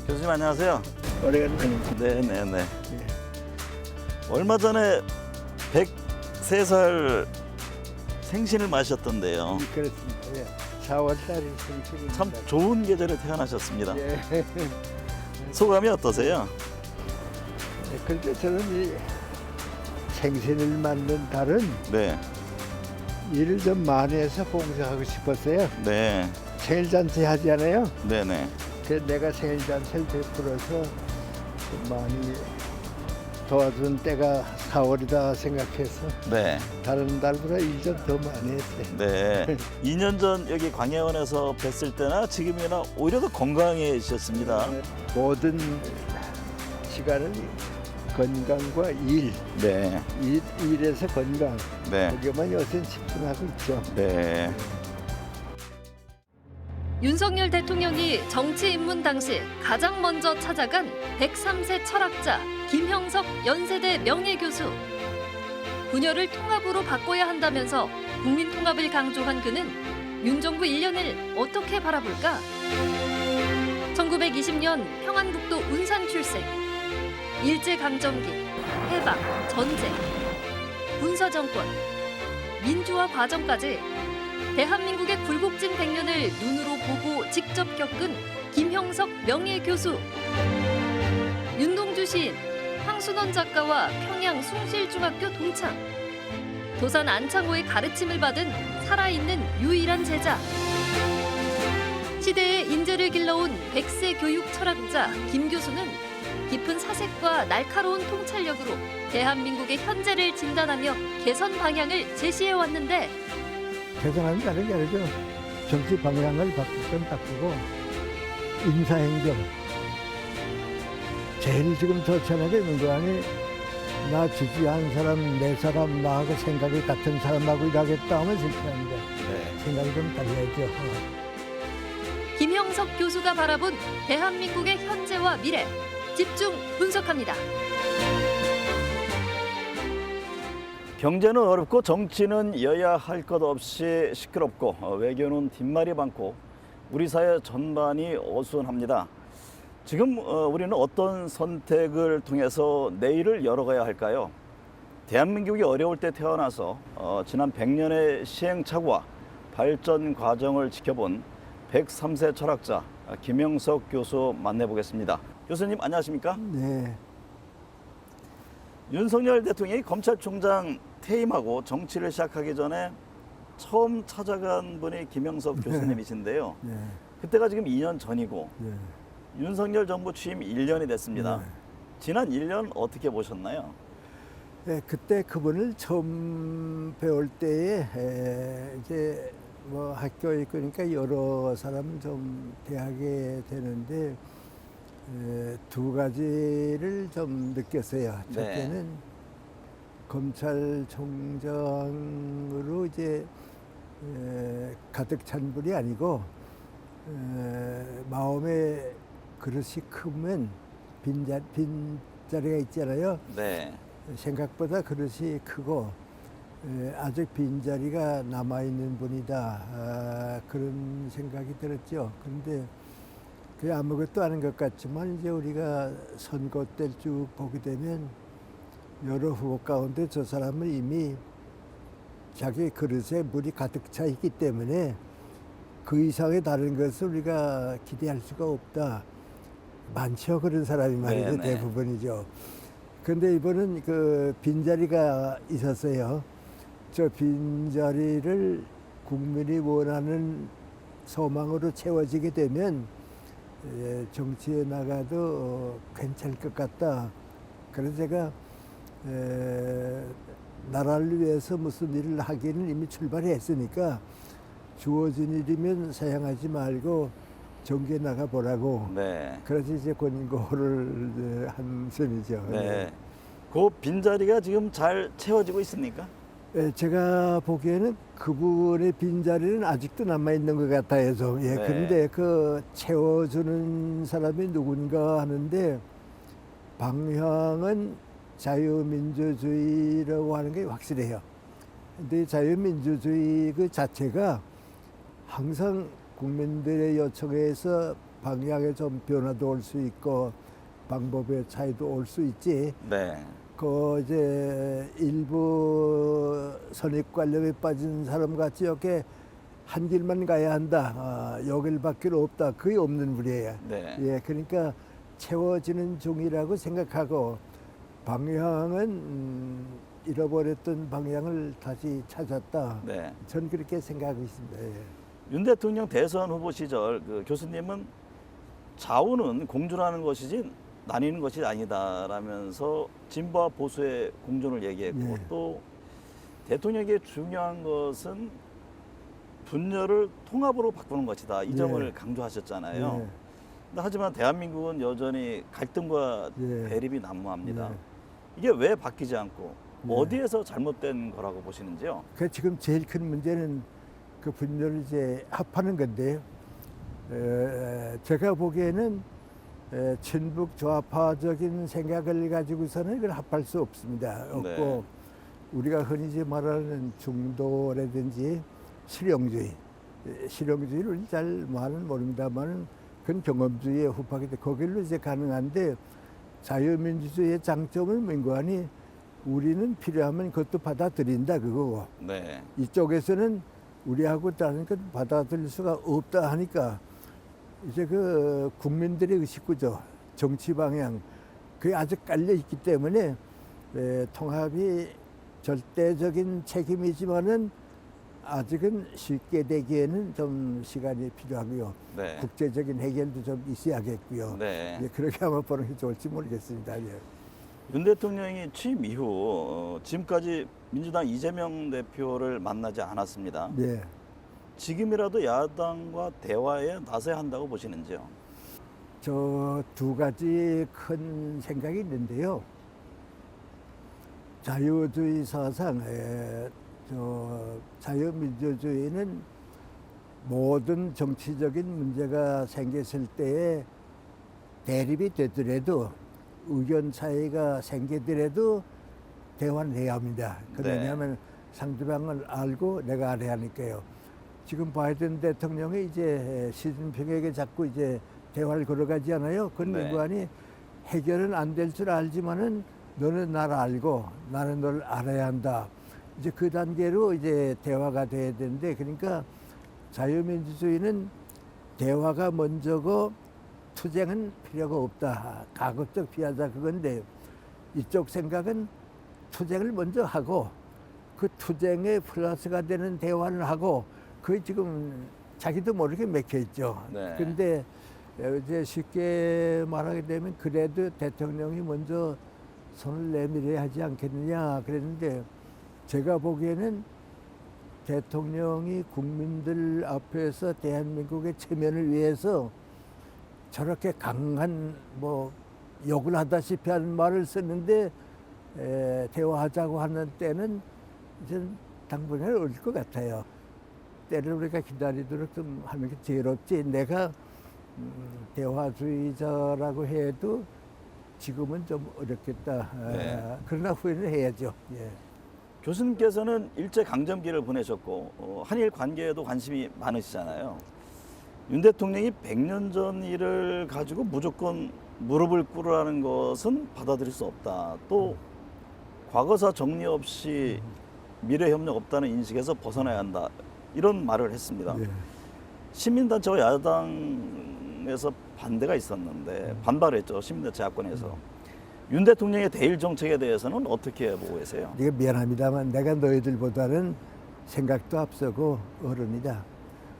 교수님 안녕하세요. 오래간만입니다. 네네네. 예. 얼마 전에 103살 생신을 마셨던데요. 그렇습니다. 예. 4월 달에 생신입니다. 참 좋은 계절에 태어나셨습니다. 예. 소감이 어떠세요? 예, 그런데 저는 이 생신을 맞는 달은 네, 일을 좀 많이 해서 봉사하고 싶었어요. 네, 생일잔치 하잖아요. 네네. 그래서 내가 생일잔치를 베풀어서 좀 많이 도와준 때가 4월이다 생각해서 네, 다른 달보다 일 좀 더 많이 했어요. 네. 2년 전 여기 광해원에서 뵀을 때나 지금이나 오히려 더 건강해지셨습니다. 모든 시간을 건강과 일, 네, 일에서 건강, 네, 거기만 요새 집중하고 있죠. 네. 윤석열 대통령이 정치 입문 당시 가장 먼저 찾아간 103세 철학자 김형석 연세대 명예교수. 분열을 통합으로 바꿔야 한다면서 국민 통합을 강조한 그는 윤 정부 1년을 어떻게 바라볼까? 1920년 평안북도 운산 출생. 일제강점기, 해방, 전쟁, 군사정권, 민주화 과정까지 대한민국의 굴곡진 100년을 눈으로 보고 직접 겪은 김형석 명예교수. 윤동주 시인, 황순원 작가와 평양 숭실중학교 동창. 도산 안창호의 가르침을 받은 살아있는 유일한 제자. 시대의 인재를 길러온 100세 교육 철학자 김 교수는 깊은 사색과 날카로운 통찰력으로 대한민국의 현재를 진단하며 개선 방향을 제시해 왔는데 개선하는 게 다른 게 아니죠. 정치 방향을 바꿀 건 바꾸고 인사행정 제일 지금 저천하게 있는 거 아니 나 지지한 사람 내 사람 나하고 생각이 같은 사람하고 일하겠다 하면 실패합니다. 네. 생각이 좀 달라야죠. 김형석 교수가 바라본 대한민국의 현재와 미래 집중 분석합니다. 경제는 어렵고 정치는 여야 할 것 없이 시끄럽고 외교는 뒷말이 많고 우리 사회 전반이 어수선합니다. 지금 우리는 어떤 선택을 통해서 내일을 열어가야 할까요? 대한민국이 어려울 때 태어나서 지난 100년의 시행착오와 발전 과정을 지켜본 103세 철학자 김형석 교수 만나보겠습니다. 교수님 안녕하십니까? 네. 윤석열 대통령이 검찰총장 퇴임하고 정치를 시작하기 전에 처음 찾아간 분이 김형석 교수님이신데요. 네. 그때가 지금 2년 전이고 네. 윤석열 정부 취임 1년이 됐습니다. 네. 지난 1년 어떻게 보셨나요? 네, 그때 그분을 처음 배울 때에 이제 뭐 학교에 있으니까 여러 사람 좀 대하게 되는데 두 가지를 좀 느꼈어요. 네. 첫째는 검찰총장으로 이제 가득 찬 분이 아니고 마음에 그릇이 크면 빈자리가 있잖아요. 네. 생각보다 그릇이 크고 아직 빈자리가 남아있는 분이다. 그런 생각이 들었죠. 그런데 그게 아무것도 아닌 것 같지만 이제 우리가 선거 때를 쭉 보게 되면 여러 후보 가운데 저 사람은 이미 자기 그릇에 물이 가득 차 있기 때문에 그 이상의 다른 것을 우리가 기대할 수가 없다. 많죠. 그런 사람이 말이죠. 네네. 대부분이죠. 그런데 이번은 그 빈자리가 있었어요. 저 빈자리를 국민이 원하는 소망으로 채워지게 되면 정치에 나가도 괜찮을 것 같다. 그래서 제가 나라를 위해서 무슨 일을 하기는 이미 출발했으니까 주어진 일이면 사양하지 말고 정계에 나가 보라고. 네. 그래서 이제 권고를 한 셈이죠. 네. 그 빈자리가 지금 잘 채워지고 있습니까? 제가 보기에는 그분의 빈자리는 아직도 남아있는 것 같아서. 예, 네. 그런데 그 채워주는 사람이 누군가 하는데 방향은 자유민주주의라고 하는 게 확실해요. 근데 자유민주주의 그 자체가 항상 국민들의 요청에서 방향에 좀 변화도 올 수 있고 방법의 차이도 올 수 있지. 네. 그 이제 일부 선입관념에 빠진 사람 같이 이렇게 한 길만 가야 한다. 여길밖에 없다. 그게 없는 분이에요. 네. 예, 그러니까 채워지는 중이라고 생각하고 방향은 잃어버렸던 방향을 다시 찾았다. 네. 전 그렇게 생각하고 있습니다. 예. 윤 대통령 대선 후보 시절 그 교수님은 좌우는 공존하는 것이지 나뉘는 것이 아니다라면서 진보와 보수의 공존을 얘기했고 네. 또 대통령에게 중요한 것은 분열을 통합으로 바꾸는 것이다. 이 네. 점을 강조하셨잖아요. 네. 근데 하지만 대한민국은 여전히 갈등과 네. 대립이 난무합니다. 네. 이게 왜 바뀌지 않고 네. 어디에서 잘못된 거라고 보시는지요? 그 지금 제일 큰 문제는 그 분열을 이제 합하는 건데요. 제가 보기에는 친북 좌파적인 생각을 가지고서는 이걸 합할 수 없습니다. 없고 네. 우리가 흔히 이제 말하는 중도라든지 실용주의를 잘 말은 모릅니다만 그건 경험주의에 후하기 때문에 거길로 이제 가능한데 자유민주주의의 장점은 민관이 우리는 필요하면 그것도 받아들인다 그거고 네. 이쪽에서는 우리하고 다른 것 받아들일 수가 없다 하니까 이제 그 국민들의 의식구조, 정치 방향 그게 아주 깔려 있기 때문에 통합이 절대적인 책임이지만은 아직은 쉽게 되기에는 좀 시간이 필요하고요. 네. 국제적인 해결도 좀 있어야겠고요. 네. 예, 그렇게 한번 보는 게 좋을지 모르겠습니다. 예. 윤 대통령이 취임 이후 지금까지 민주당 이재명 대표를 만나지 않았습니다. 네. 지금이라도 야당과 대화에 나서야 한다고 보시는지요? 저 두 가지 큰 생각이 있는데요. 자유주의 사상, 자유민주주의는 모든 정치적인 문제가 생겼을 때에 대립이 되더라도 의견 차이가 생기더라도 대화를 해야 합니다. 네. 왜냐하면 상대방을 알고 내가 알아야 하니까요. 지금 바이든 대통령이 이제 시진핑에게 자꾸 이제 대화를 걸어가지 않아요. 그건 네. 민관이 해결은 안 될 줄 알지만은 너는 나를 알고 나는 너를 알아야 한다. 이제 그 단계로 이제 대화가 돼야 되는데 그러니까 자유민주주의는 대화가 먼저고 투쟁은 필요가 없다. 가급적 피하자 그건데 이쪽 생각은 투쟁을 먼저 하고 그 투쟁에 플러스가 되는 대화를 하고 그게 지금 자기도 모르게 맥혀 있죠. 네. 근데 이제 쉽게 말하게 되면 그래도 대통령이 먼저 손을 내밀어야 하지 않겠느냐 그랬는데 제가 보기에는 대통령이 국민들 앞에서 대한민국의 체면을 위해서 저렇게 강한 욕을 하다시피 하는 말을 썼는데 대화하자고 하는 때는 이제 당분간 어릴 것 같아요. 때를 우리가 기다리도록 좀 하는 게 제일 없지. 내가 대화주의자라고 해도 지금은 좀 어렵겠다. 네. 그러나 후회는 해야죠. 예. 교수님께서는 일제 강점기를 보내셨고 한일 관계에도 관심이 많으시잖아요. 윤 대통령이 100년 전 일을 가지고 무조건 무릎을 꿇으라는 것은 받아들일 수 없다. 또 과거사 정리 없이 미래 협력 없다는 인식에서 벗어나야 한다. 이런 말을 했습니다. 예. 시민단체와 야당에서 반대가 있었는데 반발을 했죠. 시민단체 야권에서. 윤 대통령의 대일 정책에 대해서는 어떻게 보고 계세요? 네가 미안합니다만 내가 너희들보다는 생각도 앞서고 어른이다.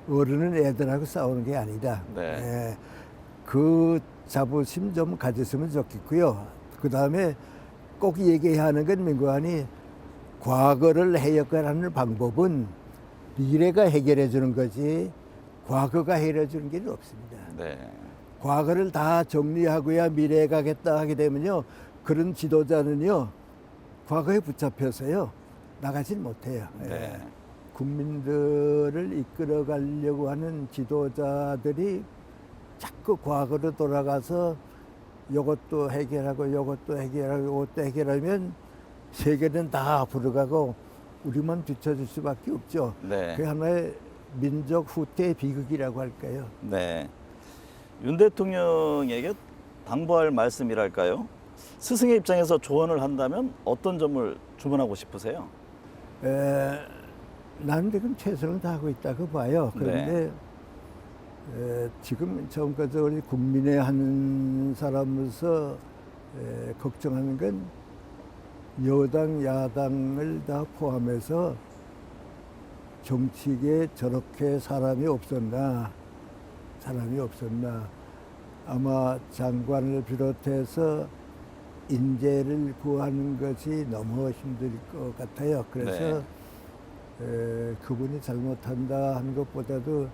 어른은 애들하고 싸우는 게 아니다. 네. 예. 그 자부심 좀 가졌으면 좋겠고요. 그 다음에 꼭 얘기해야 하는 건 민관이 과거를 해결하는 방법은 미래가 해결해 주는 거지 과거가 해결해 주는 게 없습니다. 네. 과거를 다 정리하고야 미래에 가겠다 하게 되면요. 그런 지도자는요. 과거에 붙잡혀서요. 나가질 못해요. 네. 국민들을 이끌어 가려고 하는 지도자들이 자꾸 과거로 돌아가서 이것도 해결하고 이것도 해결하고 이것도 해결하면 세계는 다 앞으로 가고 우리만 뒤처질 수밖에 없죠. 네. 그게 하나의 민족 후퇴 비극이라고 할까요? 네. 윤 대통령에게 당부할 말씀이랄까요? 스승의 입장에서 조언을 한다면 어떤 점을 주문하고 싶으세요? 나는 지금 최선을 다하고 있다고 봐요. 그런데 지금 전까지 우리 국민의 한 사람으로서 걱정하는 건 여당, 야당을 다 포함해서 정치계에 저렇게 사람이 없었나. 아마 장관을 비롯해서 인재를 구하는 것이 너무 힘들 것 같아요. 그래서 그분이 잘못한다 하는 것보다도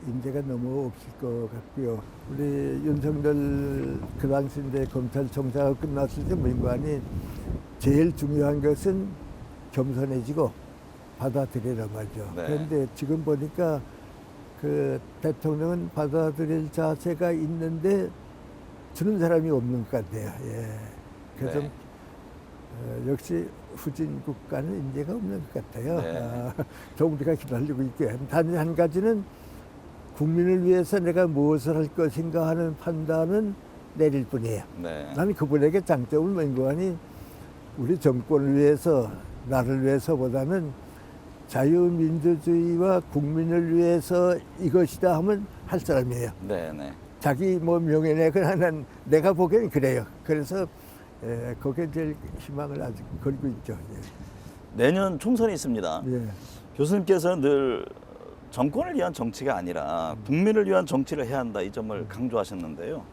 인재가 너무 없을 것 같고요. 우리 윤석열 그 당시 이제 검찰총장이 끝났을 때 민관이 제일 중요한 것은 겸손해지고 받아들이란 말이죠. 네. 그런데 지금 보니까 그 대통령은 받아들일 자세가 있는데 주는 사람이 없는 것 같아요. 예. 그래서 네. 역시 후진 국가는 인재가 없는 것 같아요. 네. 좀 우리가 기다리고 있게. 단 한 가지는 국민을 위해서 내가 무엇을 할 것인가 하는 판단은 내릴 뿐이에요. 네. 나는 그분에게 장점을 맹고하니 우리 정권을 위해서, 나를 위해서보다는 자유민주주의와 국민을 위해서 이것이다 하면 할 사람이에요. 네, 네. 자기 뭐 명예는 하나는 내가 보기엔 그래요. 그래서 거기에 제일 희망을 아직 걸고 있죠. 내년 총선이 있습니다. 예. 교수님께서는 늘 정권을 위한 정치가 아니라 국민을 위한 정치를 해야 한다 이 점을 강조하셨는데요.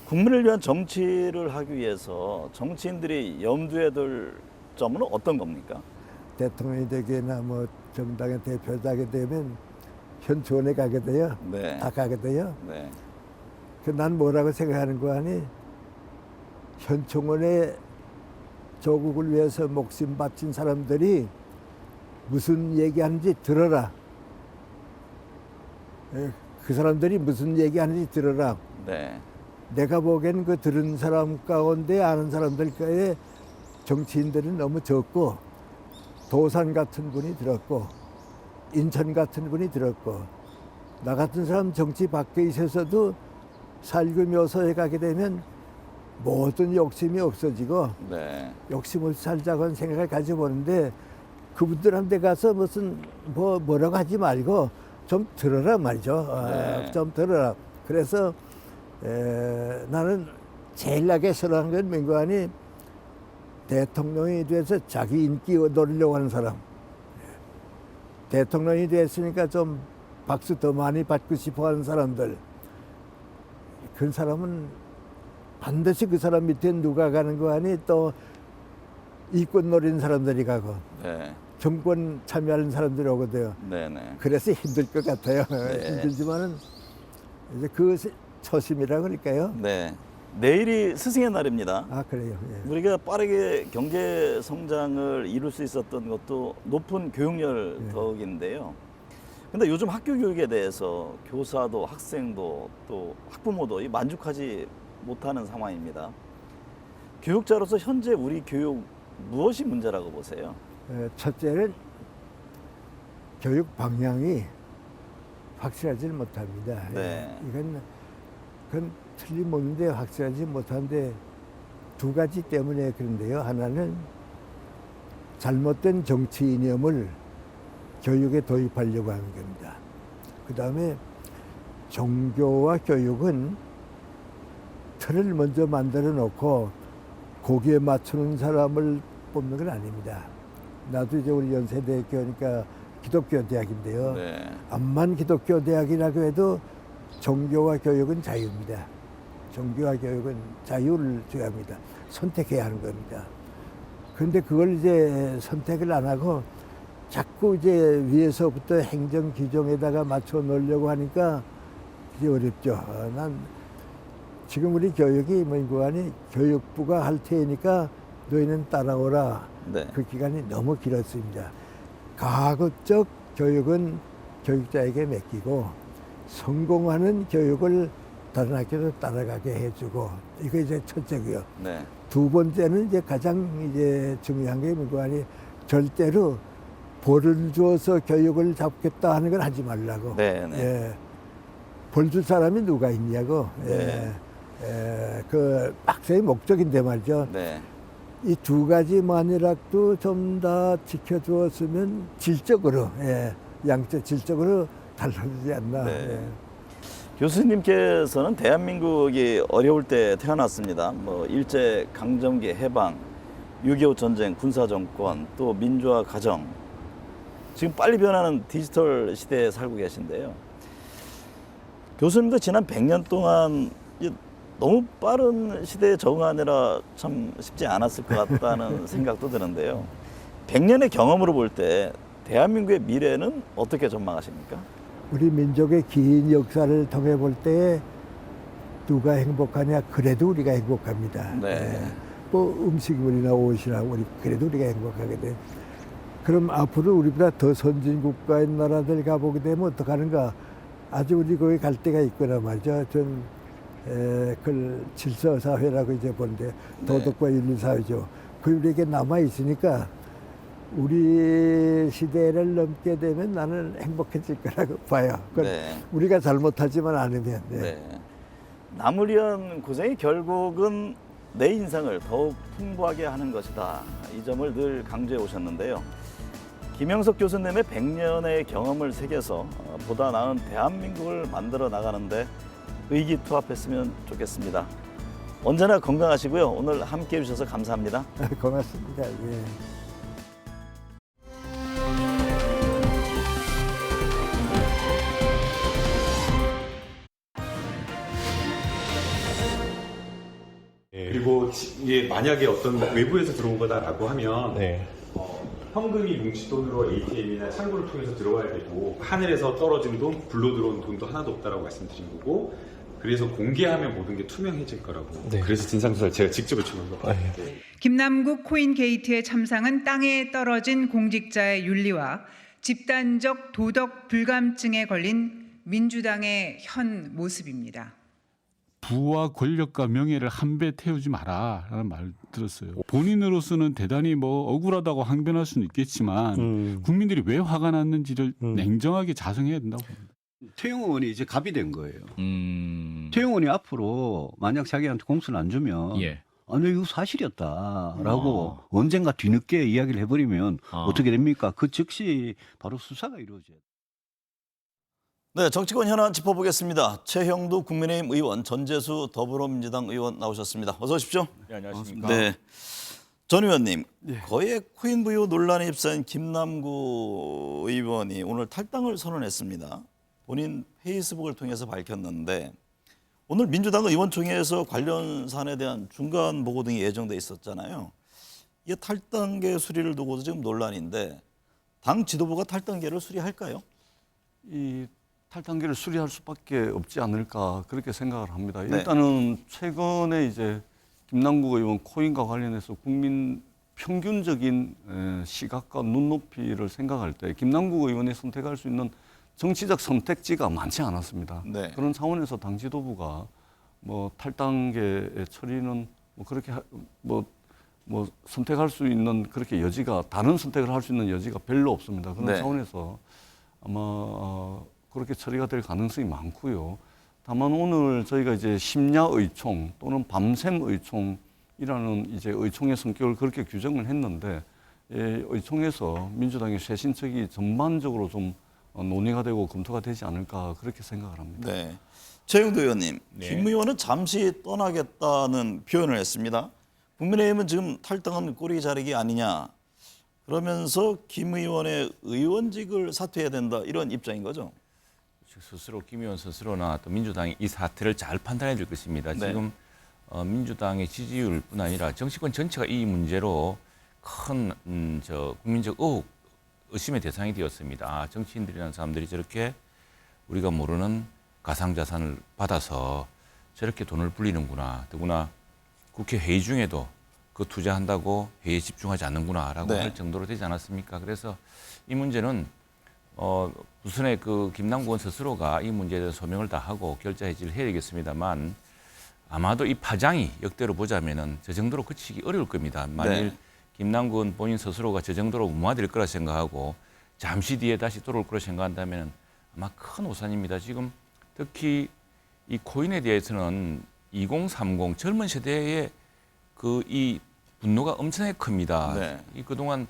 국민을 위한 정치를 하기 위해서 정치인들이 염두에 둘 점은 어떤 겁니까? 대통령이 되거나 뭐 정당의 대표자게 되면 현초원에 가게 돼요. 네. 다 가게 돼요. 네. 난 뭐라고 생각하는 거 아니? 현충원에 조국을 위해서 목숨 바친 사람들이 무슨 얘기하는지 들어라. 그 사람들이 무슨 얘기하는지 들어라. 네. 내가 보기엔 그 들은 사람 가운데 아는 사람들과의 정치인들은 너무 적고 도산 같은 분이 들었고 인천 같은 분이 들었고 나 같은 사람 정치 밖에 있어서도 살고 묘소에 가게 되면 모든 욕심이 없어지고 네. 욕심을 살자고 하는 생각을 가져보는데 그분들한테 가서 무슨 뭐라고 하지 말고 좀 들어라 말이죠. 네. 좀 들어라. 그래서 나는 제일 나게 싫어하는 건 민관이 대통령이 돼서 자기 인기 노리려고 하는 사람. 대통령이 됐으니까 좀 박수 더 많이 받고 싶어 하는 사람들. 그 사람은 반드시 그 사람 밑에 누가 가는 거 아니 또 이권 노리는 사람들이 가고 네. 정권 참여하는 사람들이 오거든요. 네. 네. 그래서 힘들 것 같아요. 네. 힘들지만은 이제 그 초심이라고 그럴까요? 네. 내일이 스승의 날입니다. 아 그래요. 예. 우리가 빠르게 경제 성장을 이룰 수 있었던 것도 높은 교육열 네. 덕인데요. 근데 요즘 학교 교육에 대해서 교사도 학생도 또 학부모도 만족하지 못하는 상황입니다. 교육자로서 현재 우리 교육 무엇이 문제라고 보세요? 첫째는 교육 방향이 확실하지 못합니다. 네. 그건 틀림없는데 확실하지 못한데 두 가지 때문에 그런데요. 하나는 잘못된 정치 이념을 교육에 도입하려고 하는 겁니다. 그 다음에 종교와 교육은 틀을 먼저 만들어 놓고 거기에 맞추는 사람을 뽑는 건 아닙니다. 나도 이제 우리 연세대학교니까 기독교 대학인데요. 네. 암만 기독교 대학이라고 해도 종교와 교육은 자유입니다. 종교와 교육은 자유를 줘야 합니다. 선택해야 하는 겁니다. 그런데 그걸 이제 선택을 안 하고 자꾸 이제 위에서부터 행정 규정에다가 맞춰 놓으려고 하니까 이제 어렵죠. 난 지금 우리 교육이 뭐니 교육부가 할 테니까 너희는 따라오라. 네. 그 기간이 너무 길었습니다. 가급적 교육은 교육자에게 맡기고 성공하는 교육을 다른 학교도 따라가게 해주고 이거 이제 첫째고요. 네. 두 번째는 이제 가장 이제 중요한 게 뭐니 절대로 벌을 주어서 교육을 잡겠다 하는 걸 하지 말라고. 네. 네. 예. 벌줄 사람이 누가 있냐고. 네. 그 박사의 목적인데 말이죠. 네. 이 두 가지만이라도 좀 다 지켜주었으면 질적으로, 양적 질적으로 달라지지 않나. 네. 교수님께서는 대한민국이 어려울 때 태어났습니다. 뭐 일제 강점기 해방, 6.25 전쟁, 군사 정권, 또 민주화 과정. 지금 빨리 변하는 디지털 시대에 살고 계신데요. 교수님도 지난 100년 동안 너무 빠른 시대에 적응하느라 참 쉽지 않았을 것 같다는 생각도 드는데요. 100년의 경험으로 볼 때 대한민국의 미래는 어떻게 전망하십니까? 우리 민족의 긴 역사를 통해 볼 때 누가 행복하냐? 그래도 우리가 행복합니다. 네. 뭐 음식물이나 옷이나 우리 그래도 우리가 행복하게 돼. 그럼 앞으로 우리보다 더 선진 국가의 나라들 가보게 되면 어떡하는가? 아주 우리 거기 갈 때가 있거나 말이죠. 그 질서 사회라고 이제 보는데 도덕과 윤리 사회죠. 그 우리에게 남아 있으니까 우리 시대를 넘게 되면 나는 행복해질 거라고 봐요. 네. 우리가 잘못하지만 않으면. 네. 남을 위한 고생이 결국은 내 인생을 더욱 풍부하게 하는 것이다. 이 점을 늘 강조해 오셨는데요. 김영석 교수님의 100년의 경험을 새겨서 보다 나은 대한민국을 만들어 나가는데 의기투합했으면 좋겠습니다. 언제나 건강하시고요. 오늘 함께해 주셔서 감사합니다. 고맙습니다. 예. 그리고 이게 만약에 어떤 외부에서 들어온 거다라고 하면 현금이 뭉치돈으로 ATM이나 창구를 통해서 들어와야 되고 하늘에서 떨어진 돈, 불로 들어온 돈도 하나도 없다라고 말씀드린 거고 그래서 공개하면 모든 게 투명해질 거라고 그래서 진상조사를 제가 직접 요청한 겁니다. 김남국 코인 게이트의 참상은 땅에 떨어진 공직자의 윤리와 집단적 도덕 불감증에 걸린 민주당의 현 모습입니다. 부와 권력과 명예를 한 배 태우지 마라라는 말 들었어요. 본인으로서는 대단히 뭐 억울하다고 항변할 수는 있겠지만 국민들이 왜 화가 났는지를 냉정하게 자성해야 된다고 봅니다. 최영호 의원이 이제 갑이 된 거예요. 최영호 의원이 앞으로 만약 자기한테 공수를 안 주면 아니 이거 사실이었다라고 언젠가 뒤늦게 이야기를 해버리면 어떻게 됩니까? 그 즉시 바로 수사가 이루어져야 돼요. 네, 정치권 현안 짚어보겠습니다. 최형두 국민의힘 의원, 전재수 더불어민주당 의원 나오셨습니다. 어서 오십시오. 네, 안녕하십니까. 네, 전 의원님, 거액 코인 부유 논란에 휩싸인 김남구 의원이 오늘 탈당을 선언했습니다. 본인 페이스북을 통해서 밝혔는데 오늘 민주당 의원총회에서 관련 사안에 대한 중간 보고 등이 예정돼 있었잖아요. 이게 탈당계 수리를 두고도 지금 논란인데 당 지도부가 탈당계를 수리할까요? 이 탈당계를 수리할 수밖에 없지 않을까 그렇게 생각을 합니다. 네. 일단은 최근에 이제 김남국 의원 코인과 관련해서 국민 평균적인 시각과 눈높이를 생각할 때 김남국 의원이 선택할 수 있는 정치적 선택지가 많지 않았습니다. 네. 그런 차원에서 당 지도부가 뭐 탈당계의 처리는 뭐 그렇게 뭐 선택할 수 있는 그렇게 여지가 다른 선택을 할 수 있는 여지가 별로 없습니다. 그런 네. 차원에서 아마 그렇게 처리가 될 가능성이 많고요. 다만 오늘 저희가 이제 심야 의총 또는 밤샘 의총이라는 이제 의총의 성격을 그렇게 규정을 했는데 의총에서 민주당의 쇄신책이 전반적으로 좀 논의가 되고 검토가 되지 않을까 그렇게 생각을 합니다. 네. 최영도 의원님, 김 의원은 잠시 떠나겠다는 표현을 했습니다. 국민의힘은 지금 탈당한 꼬리 자르기 아니냐. 그러면서 김 의원의 의원직을 사퇴해야 된다 이런 입장인 거죠. 스스로 김 의원 스스로나 또 민주당이 이 사태를 잘 판단해야 될 것입니다. 네. 지금 민주당의 지지율뿐 아니라 정치권 전체가 이 문제로 큰 국민적 의심의 대상이 되었습니다. 정치인들이라는 사람들이 저렇게 우리가 모르는 가상자산을 받아서 저렇게 돈을 불리는구나. 더구나 국회 회의 중에도 그 투자한다고 회의에 집중하지 않는구나라고 네. 할 정도로 되지 않았습니까? 그래서 이 문제는 우선에 그 김남국 의원 스스로가 이 문제에 대해서 소명을 다하고 결자 해지를 해야 되겠습니다만 아마도 이 파장이 역대로 보자면은 저 정도로 그치기 어려울 겁니다. 만일 네. 김남국 의원 본인 스스로가 저 정도로 무마될 거라 생각하고 잠시 뒤에 다시 돌아올 거라 생각한다면 아마 큰 오산입니다. 지금 특히 이 코인에 대해서는 2030 젊은 세대의 그 이 분노가 엄청나게 큽니다. 네. 이 그동안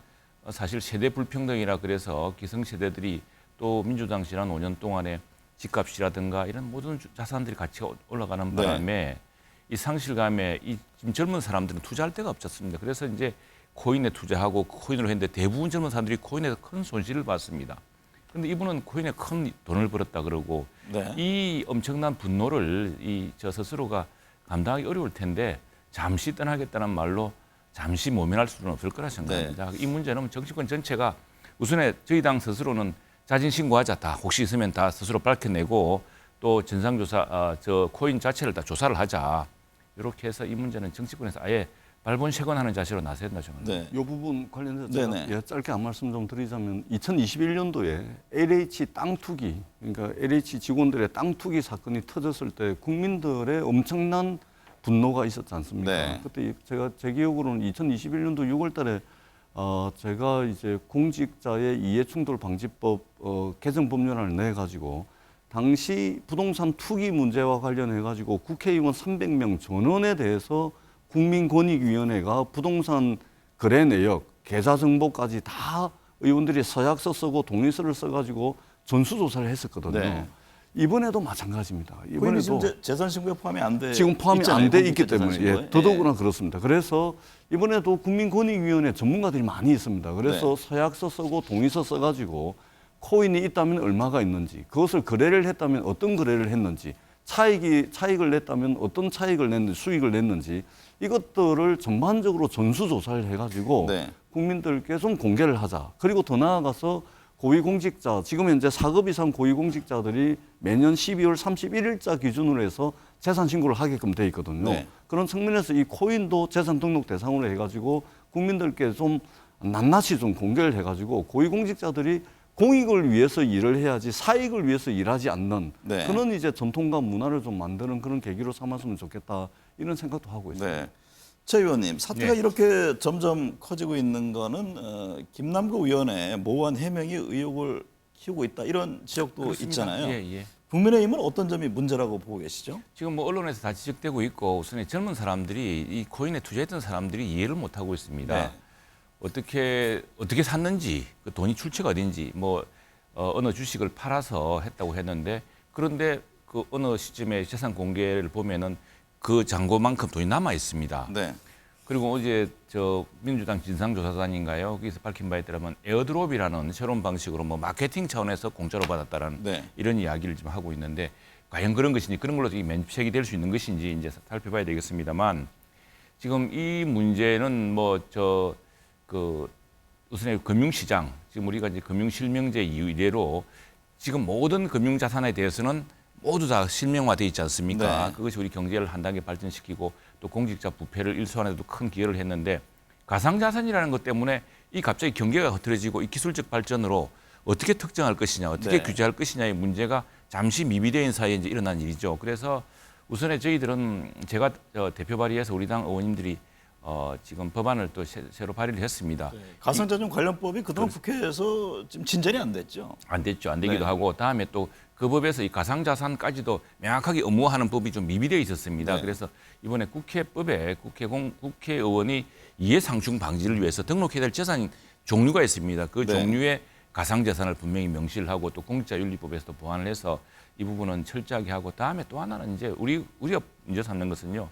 사실 세대 불평등이라 그래서 기성세대들이 또 민주당 지난 5년 동안에 집값이라든가 이런 모든 자산들이 가치가 올라가는 바람에 이 상실감에 이 지금 젊은 사람들은 투자할 데가 없었습니다. 그래서 이제 코인에 투자하고 코인으로 했는데 대부분 젊은 사람들이 코인에서 큰 손실을 봤습니다. 그런데 이분은 코인에 큰 돈을 벌었다 그러고 네. 이 엄청난 분노를 저 스스로가 감당하기 어려울 텐데 잠시 떠나겠다는 말로 잠시 모면할 수는 없을 거라 생각합니다. 이 문제는 정치권 전체가 우선에 저희 당 스스로는 자진 신고하자, 다 혹시 있으면 다 스스로 밝혀내고 또 진상조사 저 코인 자체를 다 조사를 하자. 이렇게 해서 이 문제는 정치권에서 아예 발본색원하는 자세로 나서야 된다 생각합니다. 네. 이 부분 관련해서 제가 네네. 짧게 한 말씀 좀 드리자면 2021년도에 LH 땅 투기, 그러니까 LH 직원들의 땅 투기 사건이 터졌을 때 국민들의 엄청난 분노가 있었지 않습니까? 네. 그때 제가 제 기억으로는 2021년도 6월달에 제가 이제 공직자의 이해충돌 방지법 개정 법률안을 내 가지고 당시 부동산 투기 문제와 관련해 가지고 국회의원 300명 전원에 대해서 국민권익위원회가 부동산 거래 내역, 계좌 정보까지 다 의원들이 서약서 쓰고 동의서를 써가지고 전수조사를 했었거든요. 네. 이번에도 마찬가지입니다. 코인이 지금 재산 신고에 포함이 안 돼 지금 포함이 안 돼 있기 때문에 신고에. 더더구나 그렇습니다. 그래서 이번에도 국민권익위원회 전문가들이 많이 있습니다. 그래서 네. 서약서 쓰고 동의서 써가지고 코인이 있다면 얼마가 있는지, 그것을 거래를 했다면 어떤 거래를 했는지, 차익을 냈다면 어떤 차익을 냈는지, 수익을 냈는지 이것들을 전반적으로 전수조사를 해가지고 네. 국민들께 좀 공개를 하자. 그리고 더 나아가서 고위공직자, 지금 현재 4급 이상 고위공직자들이 매년 12월 31일자 기준으로 해서 재산 신고를 하게끔 돼 있거든요. 네. 그런 측면에서 이 코인도 재산 등록 대상으로 해가지고 국민들께 좀 낱낱이 좀 공개를 해가지고 고위공직자들이 공익을 위해서 일을 해야지 사익을 위해서 일하지 않는 네. 그런 이제 전통과 문화를 좀 만드는 그런 계기로 삼았으면 좋겠다 이런 생각도 하고 있습니다. 네. 최 의원님, 사태가 이렇게 점점 커지고 있는 거는 김남국 의원의 모호한 해명이 의혹을 키우고 있다 이런 지적도 그렇습니다. 있잖아요. 예. 국민의힘은 어떤 점이 문제라고 보고 계시죠? 지금 뭐 언론에서 다 지적되고 있고 우선 젊은 사람들이 이 코인에 투자했던 사람들이 이해를 못 하고 있습니다. 네. 어떻게 샀는지, 그 돈이 출처가 어딘지, 뭐 어느 주식을 팔아서 했다고 했는데 그런데 그 어느 시점에 재산 공개를 보면은 그 잔고만큼 돈이 남아 있습니다. 네. 그리고 어제 저 민주당 진상조사단인가요? 거기서 밝힌 바에 따르면 에어드롭이라는 새로운 방식으로 뭐 마케팅 차원에서 공짜로 받았다라는 네. 이런 이야기를 좀 하고 있는데 과연 그런 것인지 그런 걸로 면책이 될 수 있는 것인지 이제 살펴봐야 되겠습니다만 지금 이 문제는 우선 금융시장 지금 우리가 이제 금융실명제 이래로 지금 모든 금융자산에 대해서는 모두 다 실명화돼 있지 않습니까? 네. 그것이 우리 경제를 한 단계 발전시키고 또 공직자 부패를 일소하는 데도 큰 기여를 했는데 가상자산이라는 것 때문에 이 갑자기 경계가 흐트러지고 이 기술적 발전으로 어떻게 특정할 것이냐, 어떻게 네. 규제할 것이냐의 문제가 잠시 미비된 사이에 이제 일어난 일이죠. 그래서 우선에 저희들은 제가 대표 발의해서 우리 당 의원님들이 지금 법안을 또 새로 발의를 했습니다. 가상자산 관련법이 그동안 국회에서 지금 진전이 안 됐죠. 안 됐죠. 안 되기도 네. 하고 다음에 또 그 법에서 이 가상자산까지도 명확하게 의무화하는 법이 좀 미비되어 있었습니다. 네. 그래서 이번에 국회법에 국회의원이 이해상충 방지를 위해서 등록해야 될 재산 종류가 있습니다. 그 네. 종류의 가상자산을 분명히 명시를 하고 또 공직자윤리법에서도 보완을 해서 이 부분은 철저하게 하고 다음에 또 하나는 이제 우리가 문제 삼는 것은요.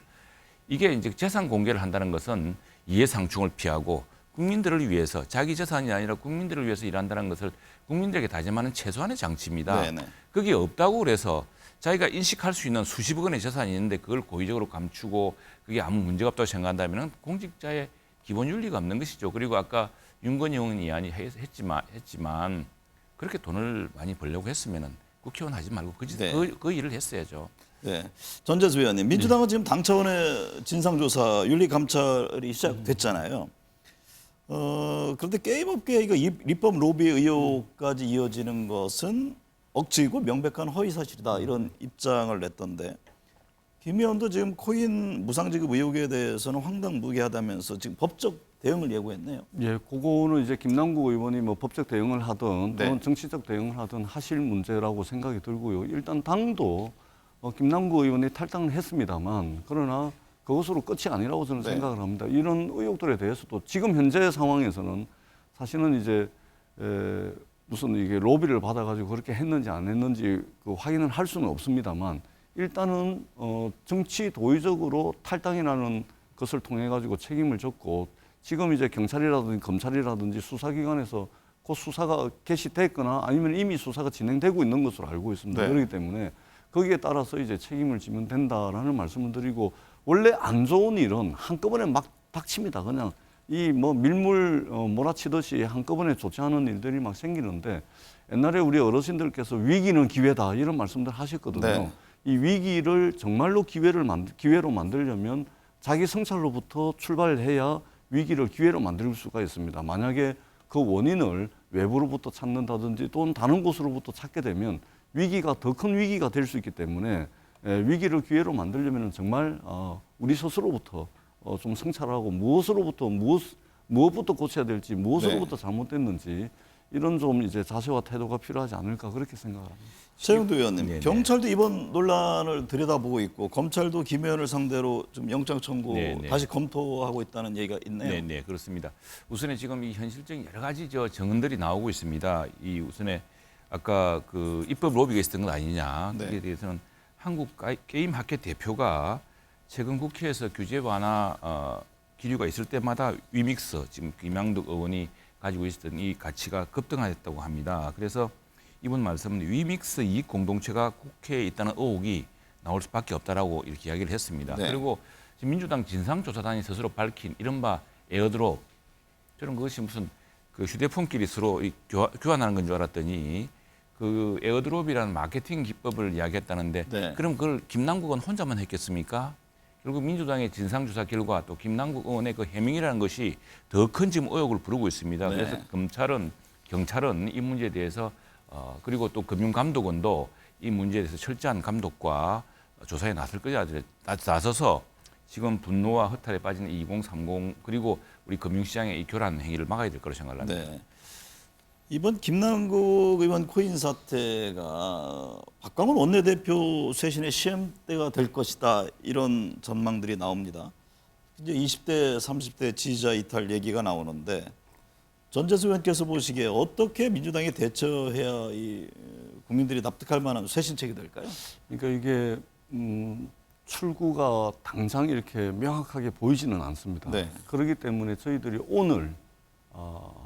이게 이제 재산 공개를 한다는 것은 이해상충을 피하고 국민들을 위해서 자기 재산이 아니라 국민들을 위해서 일한다는 것을 국민들에게 다짐하는 최소한의 장치입니다. 네네. 그게 없다고 그래서 자기가 인식할 수 있는 수십억 원의 재산이 있는데 그걸 고의적으로 감추고 그게 아무 문제가 없다고 생각한다면 공직자의 기본 윤리가 없는 것이죠. 그리고 아까 윤건희 의원이 했지만 그렇게 돈을 많이 벌려고 했으면은 국회의원 하지 말고 네. 그 일을 했어야죠. 네. 전재수 의원님, 민주당은 지금 당 차원의 진상조사, 윤리감찰이 시작됐잖아요. 그런데 게임업계의 이거 입법 로비 의혹까지 이어지는 것은 억지이고 명백한 허위 사실이다 이런 입장을 냈던데 김 의원도 지금 코인 무상지급 의혹에 대해서는 황당무계하다면서 지금 법적 대응을 예고했네요. 예, 그거는 이제 김남국 의원이 뭐 법적 대응을 하든 또는 네. 정치적 대응을 하든 하실 문제라고 생각이 들고요. 일단 당도 김남국 의원이 탈당을 했습니다만 그러나 그것으로 끝이 아니라고 저는 네. 생각을 합니다. 이런 의혹들에 대해서도 지금 현재 상황에서는 사실은 이제 무슨 이게 로비를 받아가지고 그렇게 했는지 안 했는지 그 확인을 할 수는 없습니다만 일단은 정치 도의적으로 탈당이라는 것을 통해 가지고 책임을 졌고 지금 이제 경찰이라든지 검찰이라든지 수사기관에서 그 수사가 개시됐거나 아니면 이미 수사가 진행되고 있는 것으로 알고 있습니다. 네. 그렇기 때문에 거기에 따라서 이제 책임을 지면 된다라는 말씀을 드리고 원래 안 좋은 일은 한꺼번에 막 닥칩니다. 그냥 이 뭐 밀물 몰아치듯이 한꺼번에 좋지 않은 일들이 막 생기는데 옛날에 우리 어르신들께서 위기는 기회다 이런 말씀들 하셨거든요. 네. 이 위기를 정말로 기회로 만들려면 자기 성찰로부터 출발해야 위기를 기회로 만들 수가 있습니다. 만약에 그 원인을 외부로부터 찾는다든지 또는 다른 곳으로부터 찾게 되면 위기가 더 큰 위기가 될 수 있기 때문에 위기를 기회로 만들려면 정말 우리 스스로부터 좀 성찰하고 무엇부터 고쳐야 될지 무엇으로부터 잘못됐는지 이런 좀 이제 자세와 태도가 필요하지 않을까 그렇게 생각합니다. 최영도 의원님, 네네. 경찰도 이번 논란을 들여다보고 있고 검찰도 김 의원을 상대로 좀 영장 청구 네네. 다시 검토하고 있다는 얘기가 있네요. 네, 네, 그렇습니다. 우선에 지금 이 현실적인 여러 가지 정언들이 나오고 있습니다. 이 우선에 아까 그 입법 로비가 있었던 건 아니냐. 네. 거기에 대해서는 한국 게임 학회 대표가 최근 국회에서 규제 완화 기류가 있을 때마다 위믹스 지금 김양덕 의원이 가지고 있었던 이 가치가 급등하였다고 합니다. 그래서 이번 말씀은 위믹스 이익 공동체가 국회에 있다는 의혹이 나올 수밖에 없다라고 이렇게 이야기를 했습니다. 네. 그리고 지금 민주당 진상조사단이 스스로 밝힌 이른바 에어드롭 저는 그것이 무슨 그 휴대폰끼리 서로 교환하는 건 줄 알았더니 그 에어드롭이라는 마케팅 기법을 이야기했다는데 네. 그럼 그걸 김남국은 혼자만 했겠습니까? 결국 민주당의 진상조사 결과 또 김남국 의원의 그 해명이라는 것이 더 큰 지금 의혹을 부르고 있습니다. 네. 그래서 경찰은 이 문제에 대해서 그리고 또 금융감독원도 이 문제에 대해서 철저한 감독과 조사에 나서서 지금 분노와 허탈에 빠진 2030 그리고 우리 금융시장의 이 교란 행위를 막아야 될 거라고 생각을 합니다. 네. 이번 김남국 의원 코인 사태가 박광원 원내대표 쇄신의 시험대가 될 것이다 이런 전망들이 나옵니다. 이제 20대, 30대 지지자 이탈 얘기가 나오는데 전재수 의원께서 보시기에 어떻게 민주당이 대처해야 이 국민들이 납득할 만한 쇄신책이 될까요? 그러니까 이게 출구가 당장 이렇게 명확하게 보이지는 않습니다. 네. 그렇기 때문에 저희들이 오늘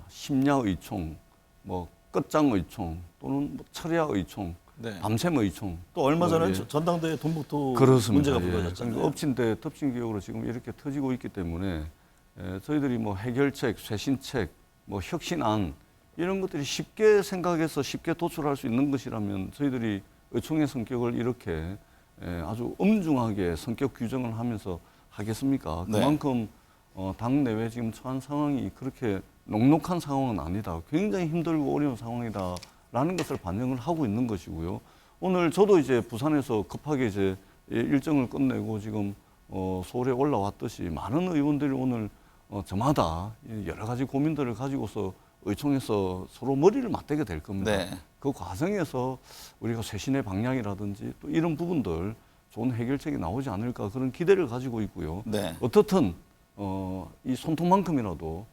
심야의총, 뭐 끝장의총 또는 뭐 철야의총, 네. 밤샘의총 또 얼마 전에 예. 전당대회 돈부터 그렇습니다. 문제가 예. 불거졌잖아요. 그러니까 엎친 데 덮친 격으로 지금 이렇게 터지고 있기 때문에 저희들이 뭐 해결책, 쇄신책, 뭐 혁신안 이런 것들이 쉽게 생각해서 쉽게 도출할 수 있는 것이라면 저희들이 의총의 성격을 이렇게 아주 엄중하게 성격 규정을 하면서 하겠습니까? 네. 그만큼 당 내외 지금 처한 상황이 그렇게 녹록한 상황은 아니다. 굉장히 힘들고 어려운 상황이다라는 것을 반영을 하고 있는 것이고요. 오늘 저도 이제 부산에서 급하게 이제 일정을 끝내고 지금 서울에 올라왔듯이 많은 의원들이 오늘 저마다 여러 가지 고민들을 가지고서 의총에서 서로 머리를 맞대게 될 겁니다. 네. 그 과정에서 우리가 쇄신의 방향이라든지 또 이런 부분들 좋은 해결책이 나오지 않을까 그런 기대를 가지고 있고요. 네. 어떻든 이 손톱만큼이라도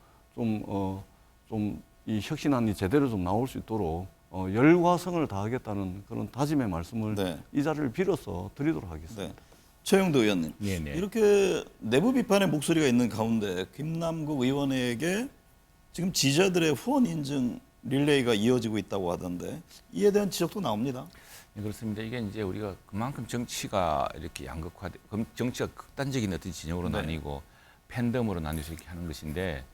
좀 이 혁신안이 제대로 좀 나올 수 있도록 열과 성을 다하겠다는 그런 다짐의 말씀을 네. 이 자리를 빌어서 드리도록 하겠습니다. 네. 최영도 의원님, 네네. 이렇게 내부 비판의 목소리가 있는 가운데 김남국 의원에게 지금 지지자들의 후원 인증 릴레이가 이어지고 있다고 하던데 이에 대한 지적도 나옵니다. 네, 그렇습니다. 이게 이제 우리가 그만큼 정치가 이렇게 양극화돼, 정치가 극단적인 어떤 진영으로 네. 나뉘고 팬덤으로 나뉘어서 이렇게 하는 것인데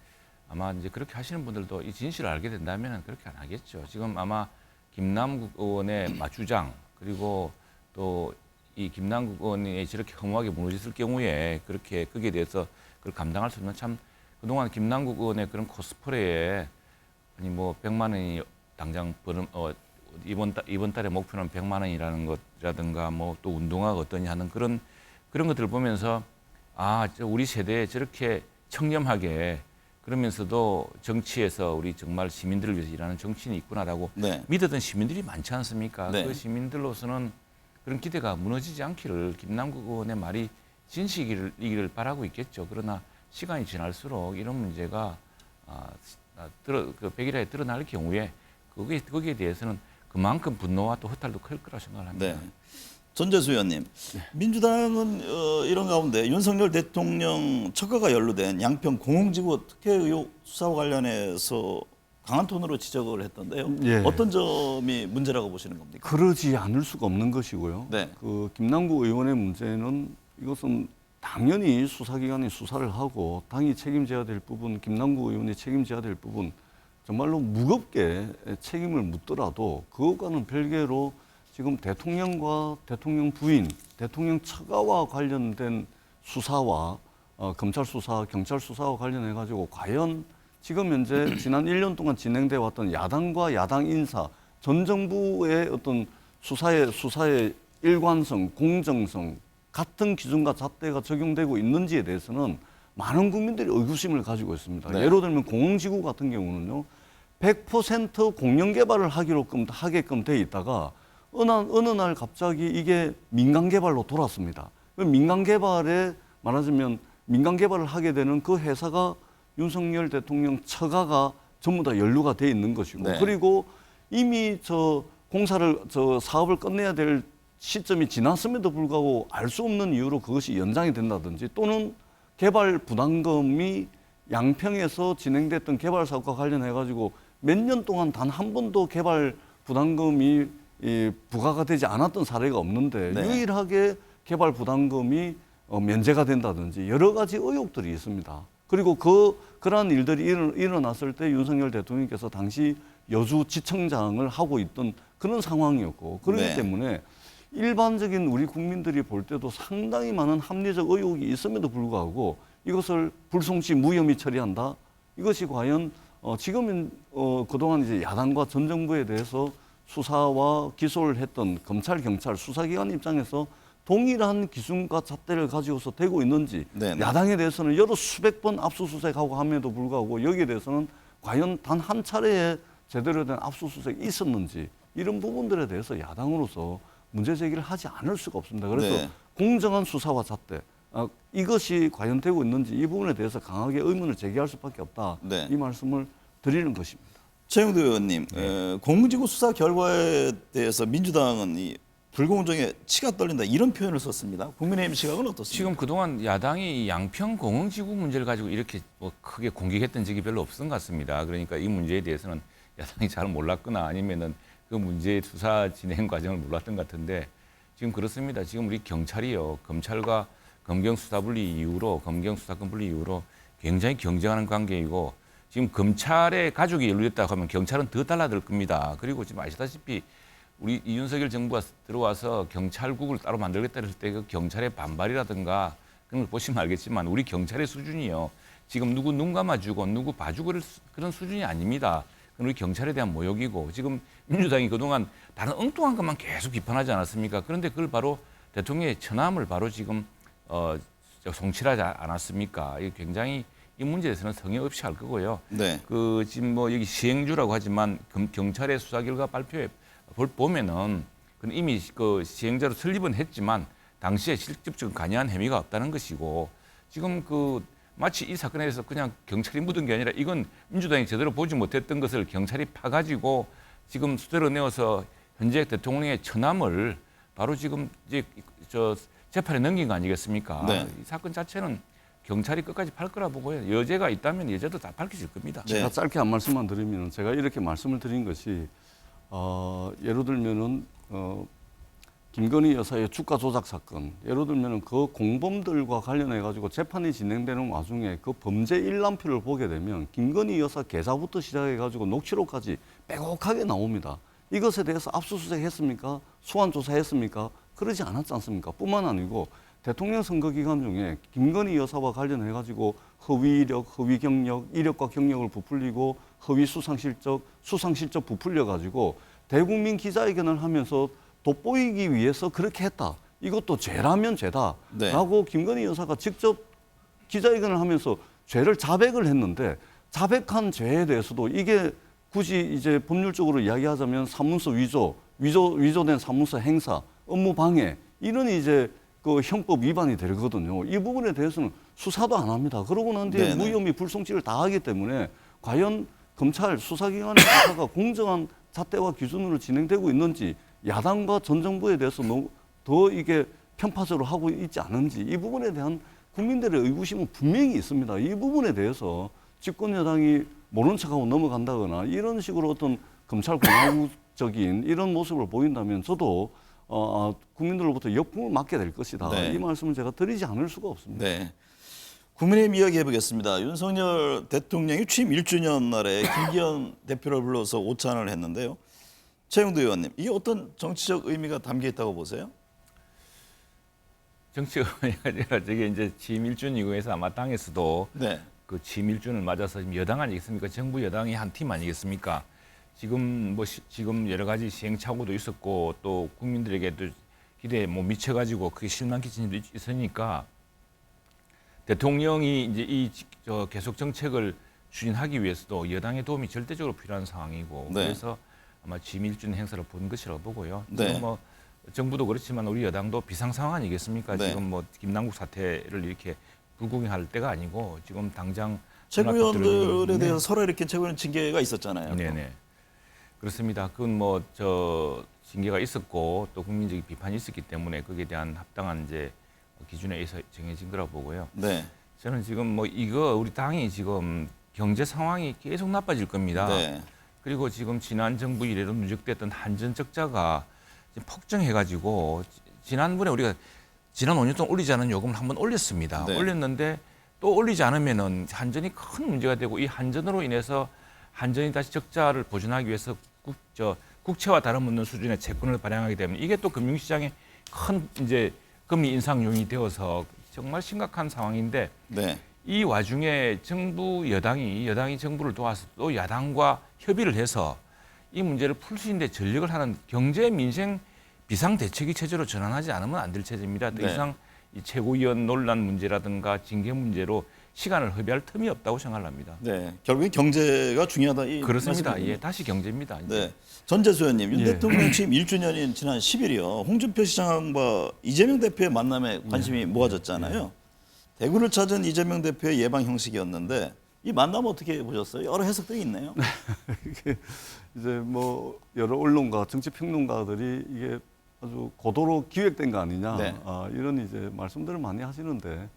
아마 이제 그렇게 하시는 분들도 이 진실을 알게 된다면 그렇게 안 하겠죠. 지금 아마 김남국 의원의 마주장 그리고 또 이 김남국 의원이 저렇게 허무하게 무너졌을 경우에 그렇게 거기에 대해서 그걸 감당할 수 있는 참 그동안 김남국 의원의 그런 코스프레에 아니 뭐 100만 원이 당장 이번 달에 목표는 100만 원이라는 것이라든가 뭐 또 운동화가 어떠냐 하는 그런 것들을 보면서 저 우리 세대에 저렇게 청렴하게 그러면서도 정치에서 우리 정말 시민들을 위해서 일하는 정치인이 있구나라고 네. 믿었던 시민들이 많지 않습니까? 네. 그 시민들로서는 그런 기대가 무너지지 않기를 김남국 의원의 말이 진실이기를 바라고 있겠죠. 그러나 시간이 지날수록 이런 문제가 백일하에 드러날 경우에 거기에 대해서는 그만큼 분노와 또 허탈도 클 거라 생각을 합니다. 네. 전재수 의원님, 민주당은 이런 가운데 윤석열 대통령 처가가 연루된 양평 공흥지구 특혜 의혹 수사와 관련해서 강한 톤으로 지적을 했던데요. 예. 어떤 점이 문제라고 보시는 겁니까? 그러지 않을 수가 없는 것이고요. 네. 그 김남국 의원의 문제는 이것은 당연히 수사기관이 수사를 하고 당이 책임져야 될 부분, 김남국 의원이 책임져야 될 부분 정말로 무겁게 책임을 묻더라도 그것과는 별개로 지금 대통령과 대통령 부인, 대통령 처가와 관련된 수사와 검찰 수사, 경찰 수사와 관련해 가지고 과연 지금 현재 지난 1년 동안 진행돼 왔던 야당과 야당 인사, 전 정부의 어떤 수사의 일관성, 공정성, 같은 기준과 잣대가 적용되고 있는지에 대해서는 많은 국민들이 의구심을 가지고 있습니다. 네. 예를 들면 공흥지구 같은 경우는요, 100% 공영 개발을 하게끔 돼 있다가 어느 날 갑자기 이게 민간 개발로 돌았습니다. 민간 개발에 말하자면 민간 개발을 하게 되는 그 회사가 윤석열 대통령 처가가 전부 다 연루가 돼 있는 것이고, 네. 그리고 이미 사업을 끝내야 될 시점이 지났음에도 불구하고 알 수 없는 이유로 그것이 연장이 된다든지, 또는 개발 부담금이 양평에서 진행됐던 개발 사업과 관련해 가지고 몇 년 동안 단 한 번도 개발 부담금이 부과가 되지 않았던 사례가 없는데 네. 유일하게 개발 부담금이 면제가 된다든지 여러 가지 의혹들이 있습니다. 그리고 그러한 일들이 일어났을 때 윤석열 대통령께서 당시 여주지청장을 하고 있던 그런 상황이었고, 그렇기 네. 때문에 일반적인 우리 국민들이 볼 때도 상당히 많은 합리적 의혹이 있음에도 불구하고 이것을 불송치 무혐의 처리한다. 이것이 과연 지금은 그동안 이제 야당과 전 정부에 대해서 수사와 기소를 했던 검찰, 경찰, 수사기관 입장에서 동일한 기준과 잣대를 가지고서 되고 있는지, 네네. 야당에 대해서는 여러 수백 번 압수수색하고 함에도 불구하고 여기에 대해서는 과연 단 한 차례에 제대로 된 압수수색이 있었는지, 이런 부분들에 대해서 야당으로서 문제 제기를 하지 않을 수가 없습니다. 그래서 네. 공정한 수사와 잣대, 이것이 과연 되고 있는지 이 부분에 대해서 강하게 의문을 제기할 수밖에 없다. 네. 이 말씀을 드리는 것입니다. 최영두 의원님, 네. 공무지구 수사 결과에 대해서 민주당은 이 불공정에 치가 떨린다 이런 표현을 썼습니다. 국민의힘 시각은 어떻습니까? 지금 그동안 야당이 양평 공흥지구 문제를 가지고 이렇게 크게 공격했던 적이 별로 없었던 것 같습니다. 그러니까 이 문제에 대해서는 야당이 잘 몰랐거나 아니면은 그 문제의 수사 진행 과정을 몰랐던 것 같은데, 지금 그렇습니다. 지금 우리 경찰이요, 검찰과 검경수사권 분리 이후로 굉장히 경쟁하는 관계이고, 지금 검찰의 가족이 연루됐다고 하면 경찰은 더 달라들 겁니다. 그리고 지금 아시다시피 우리 이윤석열 정부가 들어와서 경찰국을 따로 만들겠다 했을 때 그 경찰의 반발이라든가 그런 걸 보시면 알겠지만 우리 경찰의 수준이요, 지금 누구 눈 감아주고 누구 봐주고 그런 수준이 아닙니다. 그건 우리 경찰에 대한 모욕이고, 지금 민주당이 그동안 다른 엉뚱한 것만 계속 비판하지 않았습니까? 그런데 그걸 바로 대통령의 처남을 바로 지금 송치하지 않았습니까? 이게 굉장히 이 문제에서는 성의 없이 할 거고요. 네. 그 지금 뭐 여기 시행주라고 하지만 경찰의 수사 결과 발표에 보면은 그는 이미 그 시행자로 설립은 했지만 당시에 실질적인 관여한 혐의가 없다는 것이고, 지금 그 마치 이 사건에 대해서 그냥 경찰이 묻은 게 아니라 이건 민주당이 제대로 보지 못했던 것을 경찰이 파가지고 지금 수대로 내어서 현재 대통령의 처남을 바로 지금 이제 재판에 넘긴 거 아니겠습니까? 네. 이 사건 자체는 경찰이 끝까지 팔 거라 보고요. 여죄가 있다면 여죄도 다 밝혀질 겁니다. 네. 제가 짧게 한 말씀만 드리면, 제가 이렇게 말씀을 드린 것이 예를 들면은 김건희 여사의 주가 조작 사건, 예를 들면은 그 공범들과 관련해 가지고 재판이 진행되는 와중에 그 범죄 일람표를 보게 되면 김건희 여사 계좌부터 시작해 가지고 녹취록까지 빼곡하게 나옵니다. 이것에 대해서 압수수색했습니까? 소환 조사했습니까? 그러지 않았지 않습니까? 뿐만 아니고 대통령 선거 기간 중에 김건희 여사와 관련해 가지고 허위 이력, 허위 경력, 이력과 경력을 부풀리고 허위 수상실적 부풀려 가지고 대국민 기자회견을 하면서 돋보이기 위해서 그렇게 했다. 이것도 죄라면 죄다라고 네. 김건희 여사가 직접 기자회견을 하면서 죄를 자백을 했는데, 자백한 죄에 대해서도 이게 굳이 이제 법률적으로 이야기하자면 사문서 위조된 사문서 행사, 업무 방해 이런 이제 그 형법 위반이 되거든요. 이 부분에 대해서는 수사도 안 합니다. 그러고 난 뒤에 네네. 무혐의 불송치를 다 하기 때문에 과연 검찰 수사기관의 수사가 공정한 잣대와 기준으로 진행되고 있는지 야당과 전 정부에 대해서 더 이게 편파적으로 하고 있지 않은지 이 부분에 대한 국민들의 의구심은 분명히 있습니다. 이 부분에 대해서 집권 여당이 모른 척하고 넘어간다거나 이런 식으로 어떤 검찰 공화국적인 이런 모습을 보인다면 저도 국민들로부터 역풍을 맞게 될 것이다. 네. 이 말씀을 제가 드리지 않을 수가 없습니다. 네. 국민의힘 이야기해 보겠습니다. 윤석열 대통령이 취임 1주년 날에 김기현 대표를 불러서 오찬을 했는데요. 최영두 의원님, 이게 어떤 정치적 의미가 담겨 있다고 보세요? 정치가 아니라 저게 이제 취임 1주년 이후에서 아마 당에서도 네. 그 취임 1주년을 맞아서 지금 여당 아니겠습니까? 정부 여당이 한 팀 아니겠습니까? 지금 지금 여러 가지 시행착오도 있었고 또 국민들에게도 기대에 못 미쳐가지고 그게 실망 끼친 일도 있으니까 대통령이 이제 계속 정책을 추진하기 위해서도 여당의 도움이 절대적으로 필요한 상황이고 네. 그래서 아마 취임 1주년 행사를 본 것이라고 보고요. 네. 지금 뭐 정부도 그렇지만 우리 여당도 비상 상황 아니겠습니까? 네. 지금 뭐 김남국 사태를 이렇게 불구경할 때가 아니고 지금 당장 최고위원들에 대해서 네. 서로 이렇게 최고위원 징계가 있었잖아요. 네네. 그렇습니다. 그건 뭐 징계가 있었고 또 국민적인 비판이 있었기 때문에 거기에 대한 합당한 이제 기준에 의해서 정해진 거라고 보고요. 네. 저는 지금 뭐 이거 우리 당이 지금 경제 상황이 계속 나빠질 겁니다. 네. 그리고 지금 지난 정부 이래로 누적됐던 한전 적자가 지금 폭증해가지고 지난번에 우리가 지난 5년 동안 올리지 않은 요금을 한번 올렸습니다. 네. 올렸는데 또 올리지 않으면은 한전이 큰 문제가 되고 이 한전으로 인해서 한전이 다시 적자를 보존하기 위해서 국채와 다름없는 수준의 채권을 발행하게 되면 이게 또 금융시장에 큰 이제 금리 인상 요인이 되어서 정말 심각한 상황인데 네. 이 와중에 여당이 정부를 도와서 또 야당과 협의를 해서 이 문제를 풀 수 있는데 전력을 하는 경제 민생 비상 대책위 체제로 전환하지 않으면 안 될 체제입니다. 더 네. 이상 이 최고위원 논란 문제라든가 징계 문제로 시간을 허비할 틈이 없다고 생각합니다. 네. 결국엔 경제가 중요하다. 이 그렇습니다. 말씀이군요. 예, 다시 경제입니다. 이제. 네. 전재수 의원님, 윤 예. 대통령 취임 1주년인 지난 10일이요. 홍준표 시장과 이재명 대표의 만남에 관심이 모아졌잖아요. 대구를 찾은 이재명 대표의 예방 형식이었는데 이 만남 어떻게 보셨어요? 여러 해석들이 있네요. 이게 이제 뭐 여러 언론과 정치 평론가들이 이게 아주 고도로 기획된 거 아니냐 네. 이런 이제 말씀들을 많이 하시는데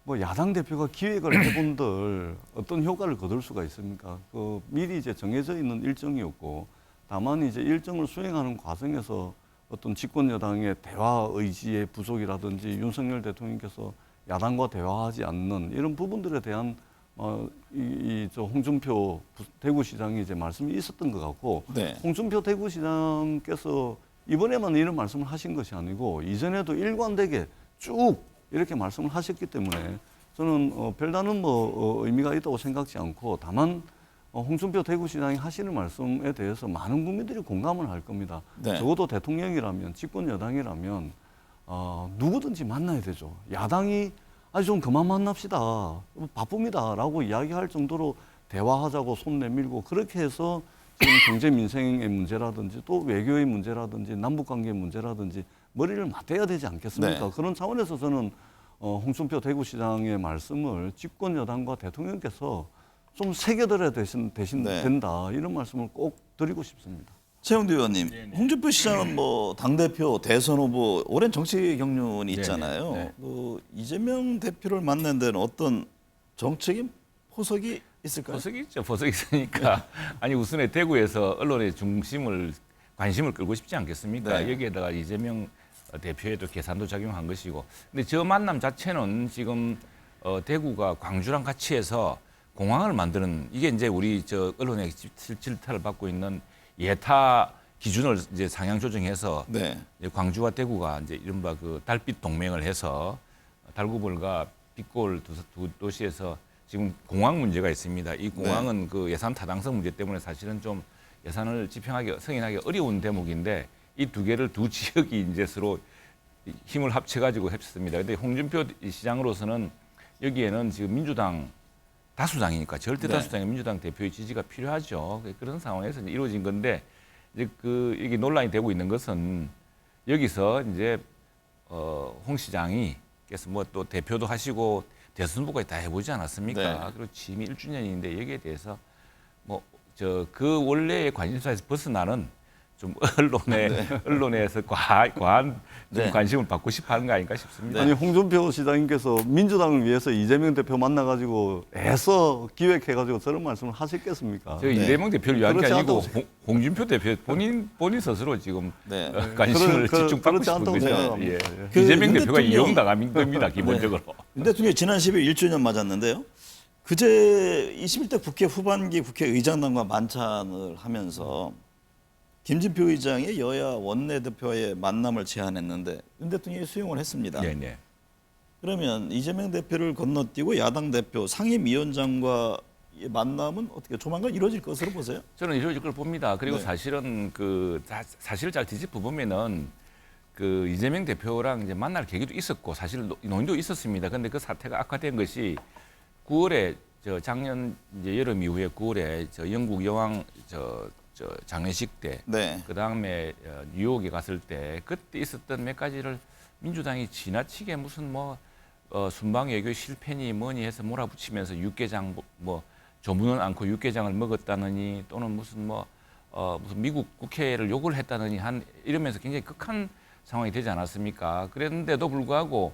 뭐 야당 대표가 기획을 해본들 어떤 효과를 거둘 수가 있습니까? 그 미리 이제 정해져 있는 일정이었고 다만 이제 일정을 수행하는 과정에서 어떤 집권 여당의 대화 의지의 부족이라든지 윤석열 대통령께서 야당과 대화하지 않는 이런 부분들에 대한 저 홍준표 대구시장이 이제 말씀이 있었던 것 같고 네. 홍준표 대구시장께서 이번에만 이런 말씀을 하신 것이 아니고 이전에도 일관되게 쭉 이렇게 말씀을 하셨기 때문에 저는 별다른 의미가 있다고 생각지 않고 다만 홍준표 대구시장이 하시는 말씀에 대해서 많은 국민들이 공감을 할 겁니다. 네. 적어도 대통령이라면 집권 여당이라면 누구든지 만나야 되죠. 야당이 아니 좀 그만 만납시다. 바쁩니다라고 이야기할 정도로 대화하자고 손 내밀고 그렇게 해서 지금 경제 민생의 문제라든지 또 외교의 문제라든지 남북관계의 문제라든지 머리를 맞대야 되지 않겠습니까? 네. 그런 차원에서 저는 홍준표 대구시장의 말씀을 집권 여당과 대통령께서 좀 새겨들어야 네. 된다 이런 말씀을 꼭 드리고 싶습니다. 최영두 의원님, 홍준표 시장은 뭐 당대표, 대선 후보, 오랜 정치 경륜이 있잖아요. 네. 그 이재명 대표를 만난 데는 어떤 정책인 포석이 있을까요? 보석이 있죠. 보석이 있으니까 아니 우선에 대구에서 언론의 관심을 끌고 싶지 않겠습니까? 네. 여기에다가 이재명 대표에도 계산도 작용한 것이고. 근데 저 만남 자체는 지금 대구가 광주랑 같이 해서 공항을 만드는 이게 이제 우리 저 언론의 질타를 받고 있는 예타 기준을 이제 상향 조정해서 네. 이제 광주와 대구가 이제 이른바 그 달빛 동맹을 해서 달구벌과 빛골 두 도시에서 지금 공항 문제가 있습니다. 이 공항은 그 예산 타당성 문제 때문에 사실은 좀 예산을 승인하기 어려운 대목인데 이 두 개를 두 지역이 이제 서로 힘을 합쳐가지고 했습니다. 근데 홍준표 시장으로서는 여기에는 지금 민주당 다수당이니까 절대 네. 다수당의 민주당 대표의 지지가 필요하죠. 그런 상황에서 이제 이루어진 건데 이제 이게 논란이 되고 있는 것은 여기서 이제 홍 시장이 그래서 뭐 또 대표도 하시고 대선 후보까지 다 해보지 않았습니까? 네. 그리고 취임이 1주년인데 여기에 대해서 뭐 그 원래의 관심사에서 벗어나는 좀 언론에서 과한 좀 네. 관심을 받고 싶어하는 거 아닌가 싶습니다. 아니 홍준표 시장님께서 민주당을 위해서 이재명 대표 만나가지고 애써 기획해가지고 저런 말씀을 하셨겠습니까? 저 이재명 대표를 위한 게 그렇지 아니고 않다고 홍준표 대표 본인 스스로 지금 네. 관심을 집중 받고 그렇지 싶은 않다고 거죠. 생각합니다. 예. 그 이재명 윤 대표가 대통령- 이용당한 겁니다, 기본적으로. 윤 대통령이 지난 10일 1주년 맞았는데요. 그제 21대 국회 후반기 국회의장단과 만찬을 하면서 김진표 의장이 여야 원내대표의 만남을 제안했는데 윤 대통령이 수용을 했습니다. 네. 그러면 이재명 대표를 건너뛰고 야당 대표 상임위원장과 의 만남은 어떻게 조만간 이루어질 것으로 보세요? 저는 이루어질 걸 봅니다. 그리고 네. 사실은 사실을 잘 뒤집어 보면은 그 이재명 대표랑 이제 만날 계기도 있었고 사실 논의도 있었습니다. 그런데 그 사태가 악화된 것이 9월에 작년 이제 여름 이후에 9월에 영국 여왕 장례식 때, 네. 그 다음에 뉴욕에 갔을 때 그때 있었던 몇 가지를 민주당이 지나치게 무슨 순방 외교 실패니 뭐니 해서 몰아붙이면서 육개장 조문은 않고 육개장을 먹었다느니 또는 무슨 미국 국회를 욕을 했다느니 이러면서 굉장히 극한 상황이 되지 않았습니까? 그랬는데도 불구하고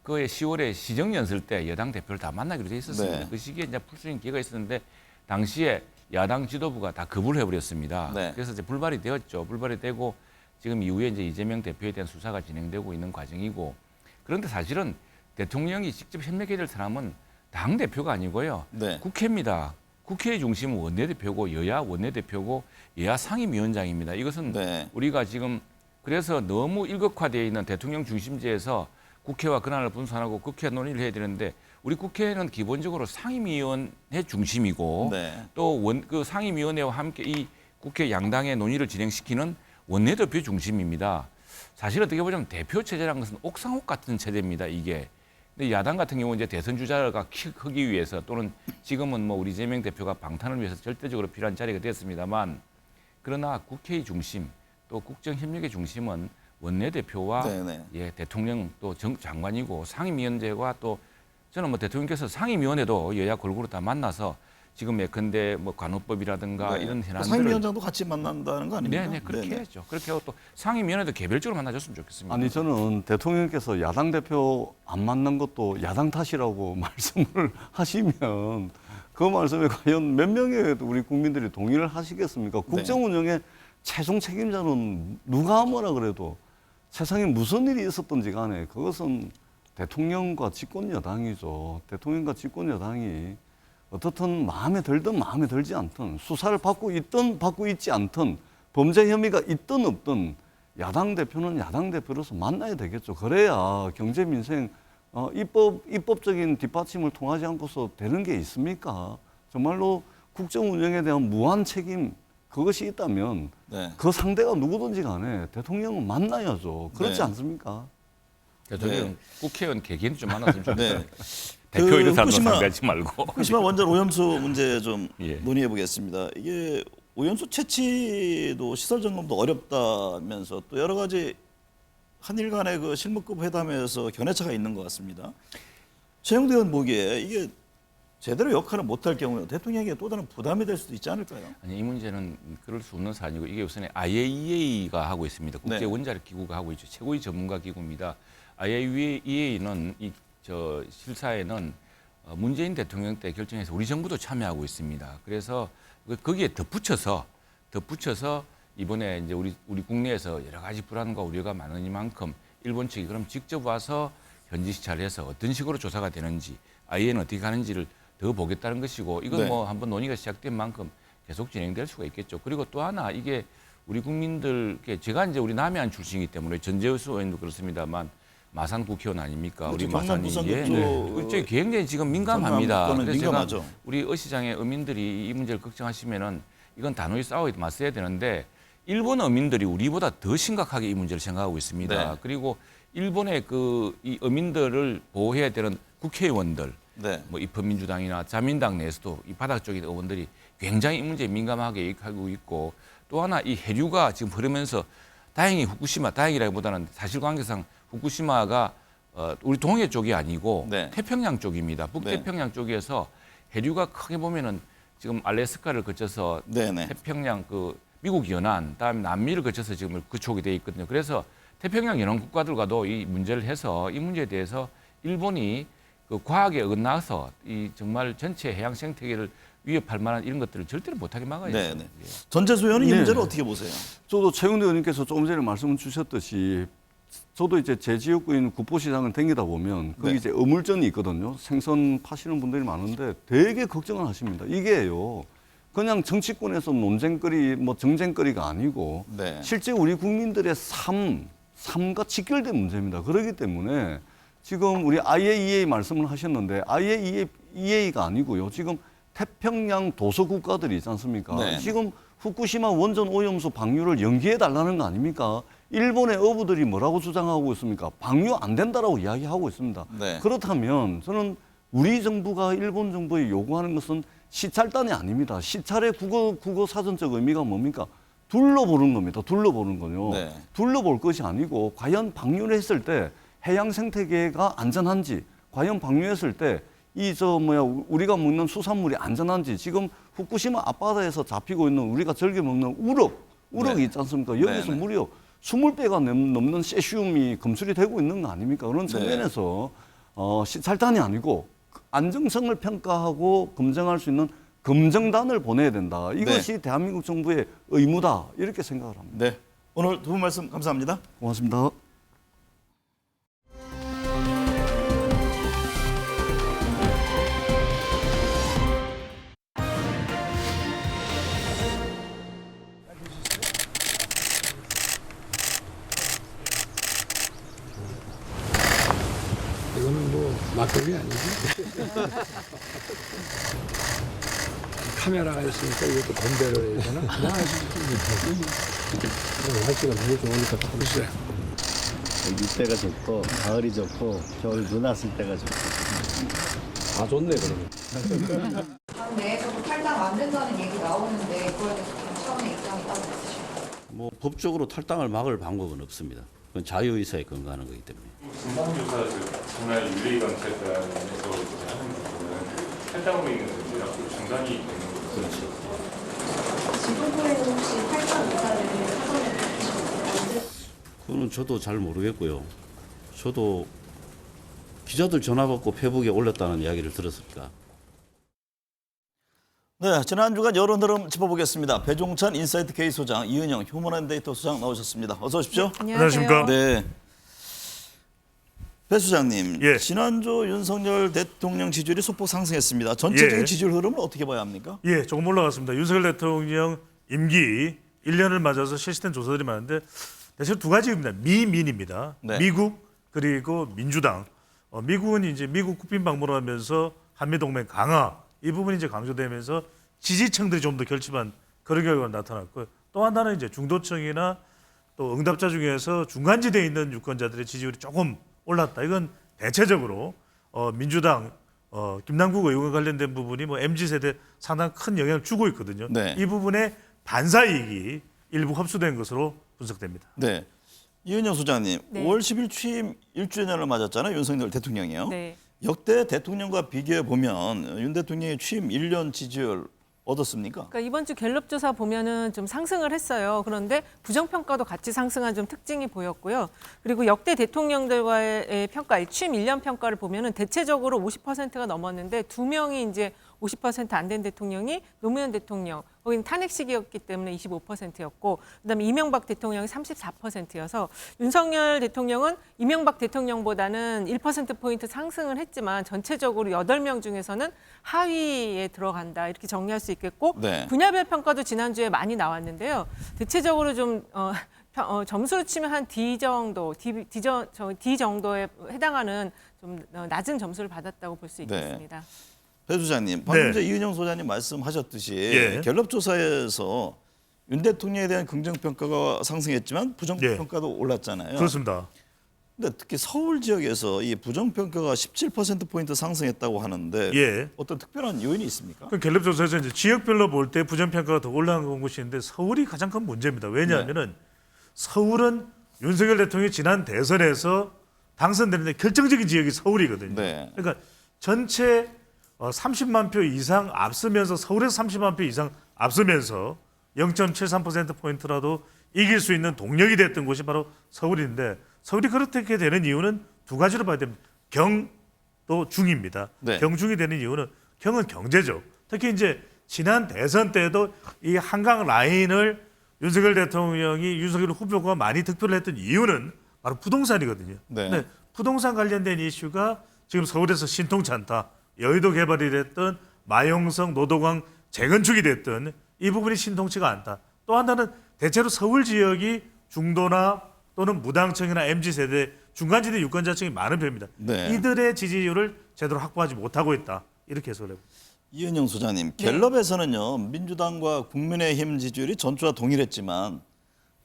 그해 10월에 시정연설 때 여당 대표를 다 만나기로 돼 있었습니다. 네. 그 시기에 이제 풀 수 있는 기회가 있었는데 당시에 야당 지도부가 다 거부를 해버렸습니다. 네. 그래서 이제 불발이 되었죠. 불발이 되고 지금 이후에 이제 이재명 대표에 대한 수사가 진행되고 있는 과정이고 그런데 사실은 대통령이 직접 협력해야 될 사람은 당 대표가 아니고요. 네. 국회입니다. 국회의 중심은 원내대표고 여야 원내대표고 여야 상임위원장입니다. 이것은 네. 우리가 지금 그래서 너무 일극화되어 있는 대통령 중심제에서 국회와 권한을 분산하고 국회 논의를 해야 되는데 우리 국회는 기본적으로 상임위원회 중심이고 네. 또 그 상임위원회와 함께 이 국회 양당의 논의를 진행시키는 원내대표 중심입니다. 사실 어떻게 보자면 대표 체제라는 것은 옥상옥 같은 체제입니다. 이게. 근데 야당 같은 경우 이제 대선 주자가 크기 위해서 또는 지금은 우리 이재명 대표가 방탄을 위해서 절대적으로 필요한 자리가 됐습니다만 그러나 국회의 중심 또 국정협력의 중심은 원내대표와 네네. 대통령 또 장관이고 상임위원회와 또 저는 대통령께서 상임위원회도 여야 골고루 다 만나서 지금 예컨대 관호법이라든가 네. 이런 현안들을 상임위원장도 같이 만난다는 거 아닙니까? 네, 그렇게 네네. 해야죠. 그렇게 하고 또 상임위원회도 개별적으로 만나줬으면 좋겠습니다. 아니 저는 대통령께서 야당 대표 안 만난 것도 야당 탓이라고 말씀을 하시면 그 말씀에 과연 몇 명의 우리 국민들이 동의를 하시겠습니까? 국정 운영의 최종 책임자는 누가 뭐라 그래도 세상에 무슨 일이 있었든지 간에 그것은 대통령과 집권 여당이죠. 대통령과 집권 여당이 어떻든 마음에 들든 마음에 들지 않든 수사를 받고 있든 받고 있지 않든 범죄 혐의가 있든 없든 야당 대표는 야당 대표로서 만나야 되겠죠. 그래야 경제 민생 입법적인 뒷받침을 통하지 않고서 되는 게 있습니까? 정말로 국정 운영에 대한 무한 책임 그것이 있다면 네. 그 상대가 누구든지 간에 대통령은 만나야죠. 그렇지 네. 않습니까? 저는 네. 국회의원 개개인 좀 만났으면 좋겠어요. 네. 대표 이런 사람도 후쿠시마- 상대하지 말고. 후쿠시마 원전 오염수 문제 좀 예. 논의해 보겠습니다. 이게 오염수 채취도 시설 점검도 어렵다면서 또 여러 가지 한일 간의 그 실무급 회담에서 견해차가 있는 것 같습니다. 최영대 의원 보기에 이게 제대로 역할을 못할 경우에 대통령에게 또 다른 부담이 될 수도 있지 않을까요? 아니 이 문제는 그럴 수 없는 사안이고 이게 우선에 IAEA가 하고 있습니다. 국제 네. 원자력 기구가 하고 있죠. 최고의 전문가 기구입니다. IAEA는 실사에는 문재인 대통령 때 결정해서 우리 정부도 참여하고 있습니다. 그래서 거기에 덧붙여서 이번에 이제 우리 국내에서 여러 가지 불안과 우려가 많으니만큼 일본 측이 그럼 직접 와서 현지 시찰을 해서 어떤 식으로 조사가 되는지 IAEA는 어떻게 가는지를 더 보겠다는 것이고 이건 네. 한번 논의가 시작된 만큼 계속 진행될 수가 있겠죠. 그리고 또 하나 이게 우리 국민들께 제가 이제 우리 남해안 출신이기 때문에 전재수 의원도 그렇습니다만 마산 국회의원 아닙니까? 그렇죠. 우리 경남, 마산이 부산 예. 그쪽, 그렇죠. 굉장히 지금 민감합니다. 전남권은 그래서 제가 민감하죠. 우리 어시장의 어민들이 이 문제를 걱정하시면은 이건 단호히 맞서야 되는데 일본 어민들이 우리보다 더 심각하게 이 문제를 생각하고 있습니다. 네. 그리고 일본의 이 어민들을 보호해야 되는 국회의원들 네. 뭐 입헌민주당이나 자민당 내에서도 이 바닥 쪽인 의원들이 굉장히 이 문제에 민감하게 얘기하고 있고 또 하나 이 해류가 지금 흐르면서 다행히 후쿠시마 다행이라기보다는 사실관계상 후쿠시마가 우리 동해 쪽이 아니고 네. 태평양 쪽입니다. 북태평양 쪽에서 해류가 크게 보면은 지금 알래스카를 거쳐서 네네. 태평양 그 미국 연안, 그다음에 남미를 거쳐서 지금 그쪽이 돼 있거든요. 그래서 태평양 연안 국가들과도 이 문제를 해서 이 문제에 대해서 일본이 그 과학에 어긋나서 이 정말 전체 해양 생태계를 위협할 만한 이런 것들을 절대로 못하게 막아야 돼요. 네네. 전재수 의원은 이 네. 문제를 어떻게 보세요? 저도 최영대 의원님께서 조금 전에 말씀 주셨듯이 저도 이제 제 지역구에 있는 구포시장을 다니다 보면 거기 네. 이제 어물전이 있거든요. 생선 파시는 분들이 많은데 되게 걱정을 하십니다. 이게요. 그냥 정치권에서 논쟁거리, 뭐 정쟁거리가 아니고 네. 실제 우리 국민들의 삶과 직결된 문제입니다. 그렇기 때문에 지금 우리 IAEA 말씀을 하셨는데 IAEA가 아니고요. 지금 태평양 도서 국가들이 있지 않습니까? 네. 지금 후쿠시마 원전 오염수 방류를 연기해 달라는 거 아닙니까? 일본의 어부들이 뭐라고 주장하고 있습니까? 방류 안 된다라고 이야기하고 있습니다. 네. 그렇다면 저는 우리 정부가 일본 정부에 요구하는 것은 시찰단이 아닙니다. 시찰의 국어 사전적 의미가 뭡니까? 둘러보는 겁니다. 둘러보는 거요. 네. 둘러볼 것이 아니고 과연 방류를 했을 때 해양 생태계가 안전한지, 과연 방류했을 때 우리가 먹는 수산물이 안전한지, 지금 후쿠시마 앞바다에서 잡히고 있는 우리가 즐겨 먹는 우럭이 네. 있지 않습니까? 여기서 네, 네. 무려 20배가 넘는 세슘이 검출이 되고 있는 거 아닙니까? 그런 측면에서 시찰단이 아니고 안정성을 평가하고 검증할 수 있는 검증단을 보내야 된다. 이것이 대한민국 정부의 의무다. 이렇게 생각을 합니다. 네. 오늘 두 분 말씀 감사합니다. 고맙습니다. 이거는 뭐 막걸리 아니지? 카메라가 있으니까 이것도 건배를 해야 되나? 그냥 하시면 날씨가 너무 좋으니까 다 글쎄. 이때가 좋고 가을이 좋고 겨울 눈 왔을 때가 좋고 다 좋네 그러면. 당 내에서도 탈당 안 된다는 얘기 나오는데 그거에 대해서 당 차원의 입장이 따로 있으실까요? 뭐 법적으로 탈당을 막을 방법은 없습니다. 그건 자유의사에 근거하는 거기 때문에. 진상조사 정말 윤리감찰단에서 하는 부분은 탈당으로 인해서 이제 앞으로 중단이 되는 거죠. 그렇죠. 지금 후에는 혹시 탈당 의사를 사전에 밝히셨나요? 그거는 저도 잘 모르겠고요. 저도 기자들 전화 받고 페북에 올렸다는 이야기를 들었으니까. 네, 지난 주간 여론 흐름 짚어보겠습니다. 배종찬 인사이트 K 소장, 이은영 휴먼앤데이터 소장 나오셨습니다. 어서 오십시오. 안녕하십니까. 네. 배 소장님, 예. 지난주 윤석열 대통령 지지율이 소폭 상승했습니다. 전체적인 예. 지지율 흐름을 어떻게 봐야 합니까? 예, 조금 올라갔습니다. 윤석열 대통령 임기 1년을 맞아서 실시된 조사들이 많은데 대체로 두 가지입니다. 미민입니다. 네. 미국 그리고 민주당. 미국은 이제 미국 국빈 방문을 하면서 한미 동맹 강화 이 부분이 이제 강조되면서 지지층들이 좀 더 결집한 그런 결과가 나타났고요. 또 하나는 이제 중도층이나 또 응답자 중에서 중간지대에 있는 유권자들의 지지율이 조금 올랐다. 이건 대체적으로 민주당 김남국 의원과 관련된 부분이 뭐 MZ세대 상당히 큰 영향을 주고 있거든요. 네. 이 부분에 반사이익이 일부 흡수된 것으로 분석됩니다. 네. 이은영 소장님, 네. 5월 10일 취임 1주년을 맞았잖아요. 윤석열 대통령이요. 네. 역대 대통령과 비교해 보면 윤 대통령의 취임 1년 지지율 어떻습니까? 그러니까 이번 주 갤럽 조사 보면은 좀 상승을 했어요. 그런데 부정평가도 같이 상승한 좀 특징이 보였고요. 그리고 역대 대통령들과의 평가, 취임 1년 평가를 보면은 대체적으로 50%가 넘었는데 두 명이 이제 50% 안 된 대통령이 노무현 대통령, 거기는 탄핵 시기였기 때문에 25%였고, 그다음에 이명박 대통령이 34%여서 윤석열 대통령은 이명박 대통령보다는 1%포인트 상승을 했지만 전체적으로 8명 중에서는 하위에 들어간다 이렇게 정리할 수 있겠고, 네. 분야별 평가도 지난주에 많이 나왔는데요. 대체적으로 좀 점수로 치면 한 D 정도에 해당하는 좀 낮은 점수를 받았다고 볼 수 있겠습니다. 배 소장님, 방금 네. 이제 이은영 소장님 말씀하셨듯이 예. 갤럽 조사에서 윤 대통령에 대한 긍정 평가가 상승했지만 부정 예. 평가도 올랐잖아요. 그렇습니다. 근데 특히 서울 지역에서 이 부정평가가 17%포인트 상승했다고 하는데 예. 어떤 특별한 요인이 있습니까? 그 갤럽 조사에서 이제 지역별로 볼 때 부정평가가 더 올라간 곳이 있는데 서울이 가장 큰 문제입니다. 왜냐하면은 서울은 윤석열 대통령이 지난 대선에서 당선되는데 결정적인 지역이 서울이거든요. 네. 그러니까 전체 30만 표 이상 앞서면서 서울에서 30만 표 이상 앞서면서 0.73%포인트라도 이길 수 있는 동력이 됐던 곳이 바로 서울인데 서울이 그렇게 되는 이유는 두 가지로 봐야 됩니다. 경 또 중입니다. 네. 경중이 되는 이유는 경은 경제죠. 특히 이제 지난 대선 때도 이 한강 라인을 윤석열 대통령이 윤석열 후보가 많이 득표를 했던 이유는 바로 부동산이거든요. 네. 근데 부동산 관련된 이슈가 지금 서울에서 신통치 않다. 여의도 개발이 됐든 마용성 노도강 재건축이 됐든 이 부분이 신통치가 않다. 또 하나는 대체로 서울 지역이 중도나 또는 무당층이나 MZ세대 중간지대 유권자층이 많은 편입니다. 네. 이들의 지지율을 제대로 확보하지 못하고 있다. 이렇게 해석을 해봅니다. 이은영 소장님, 갤럽에서는요 민주당과 국민의힘 지지율이 전주와 동일했지만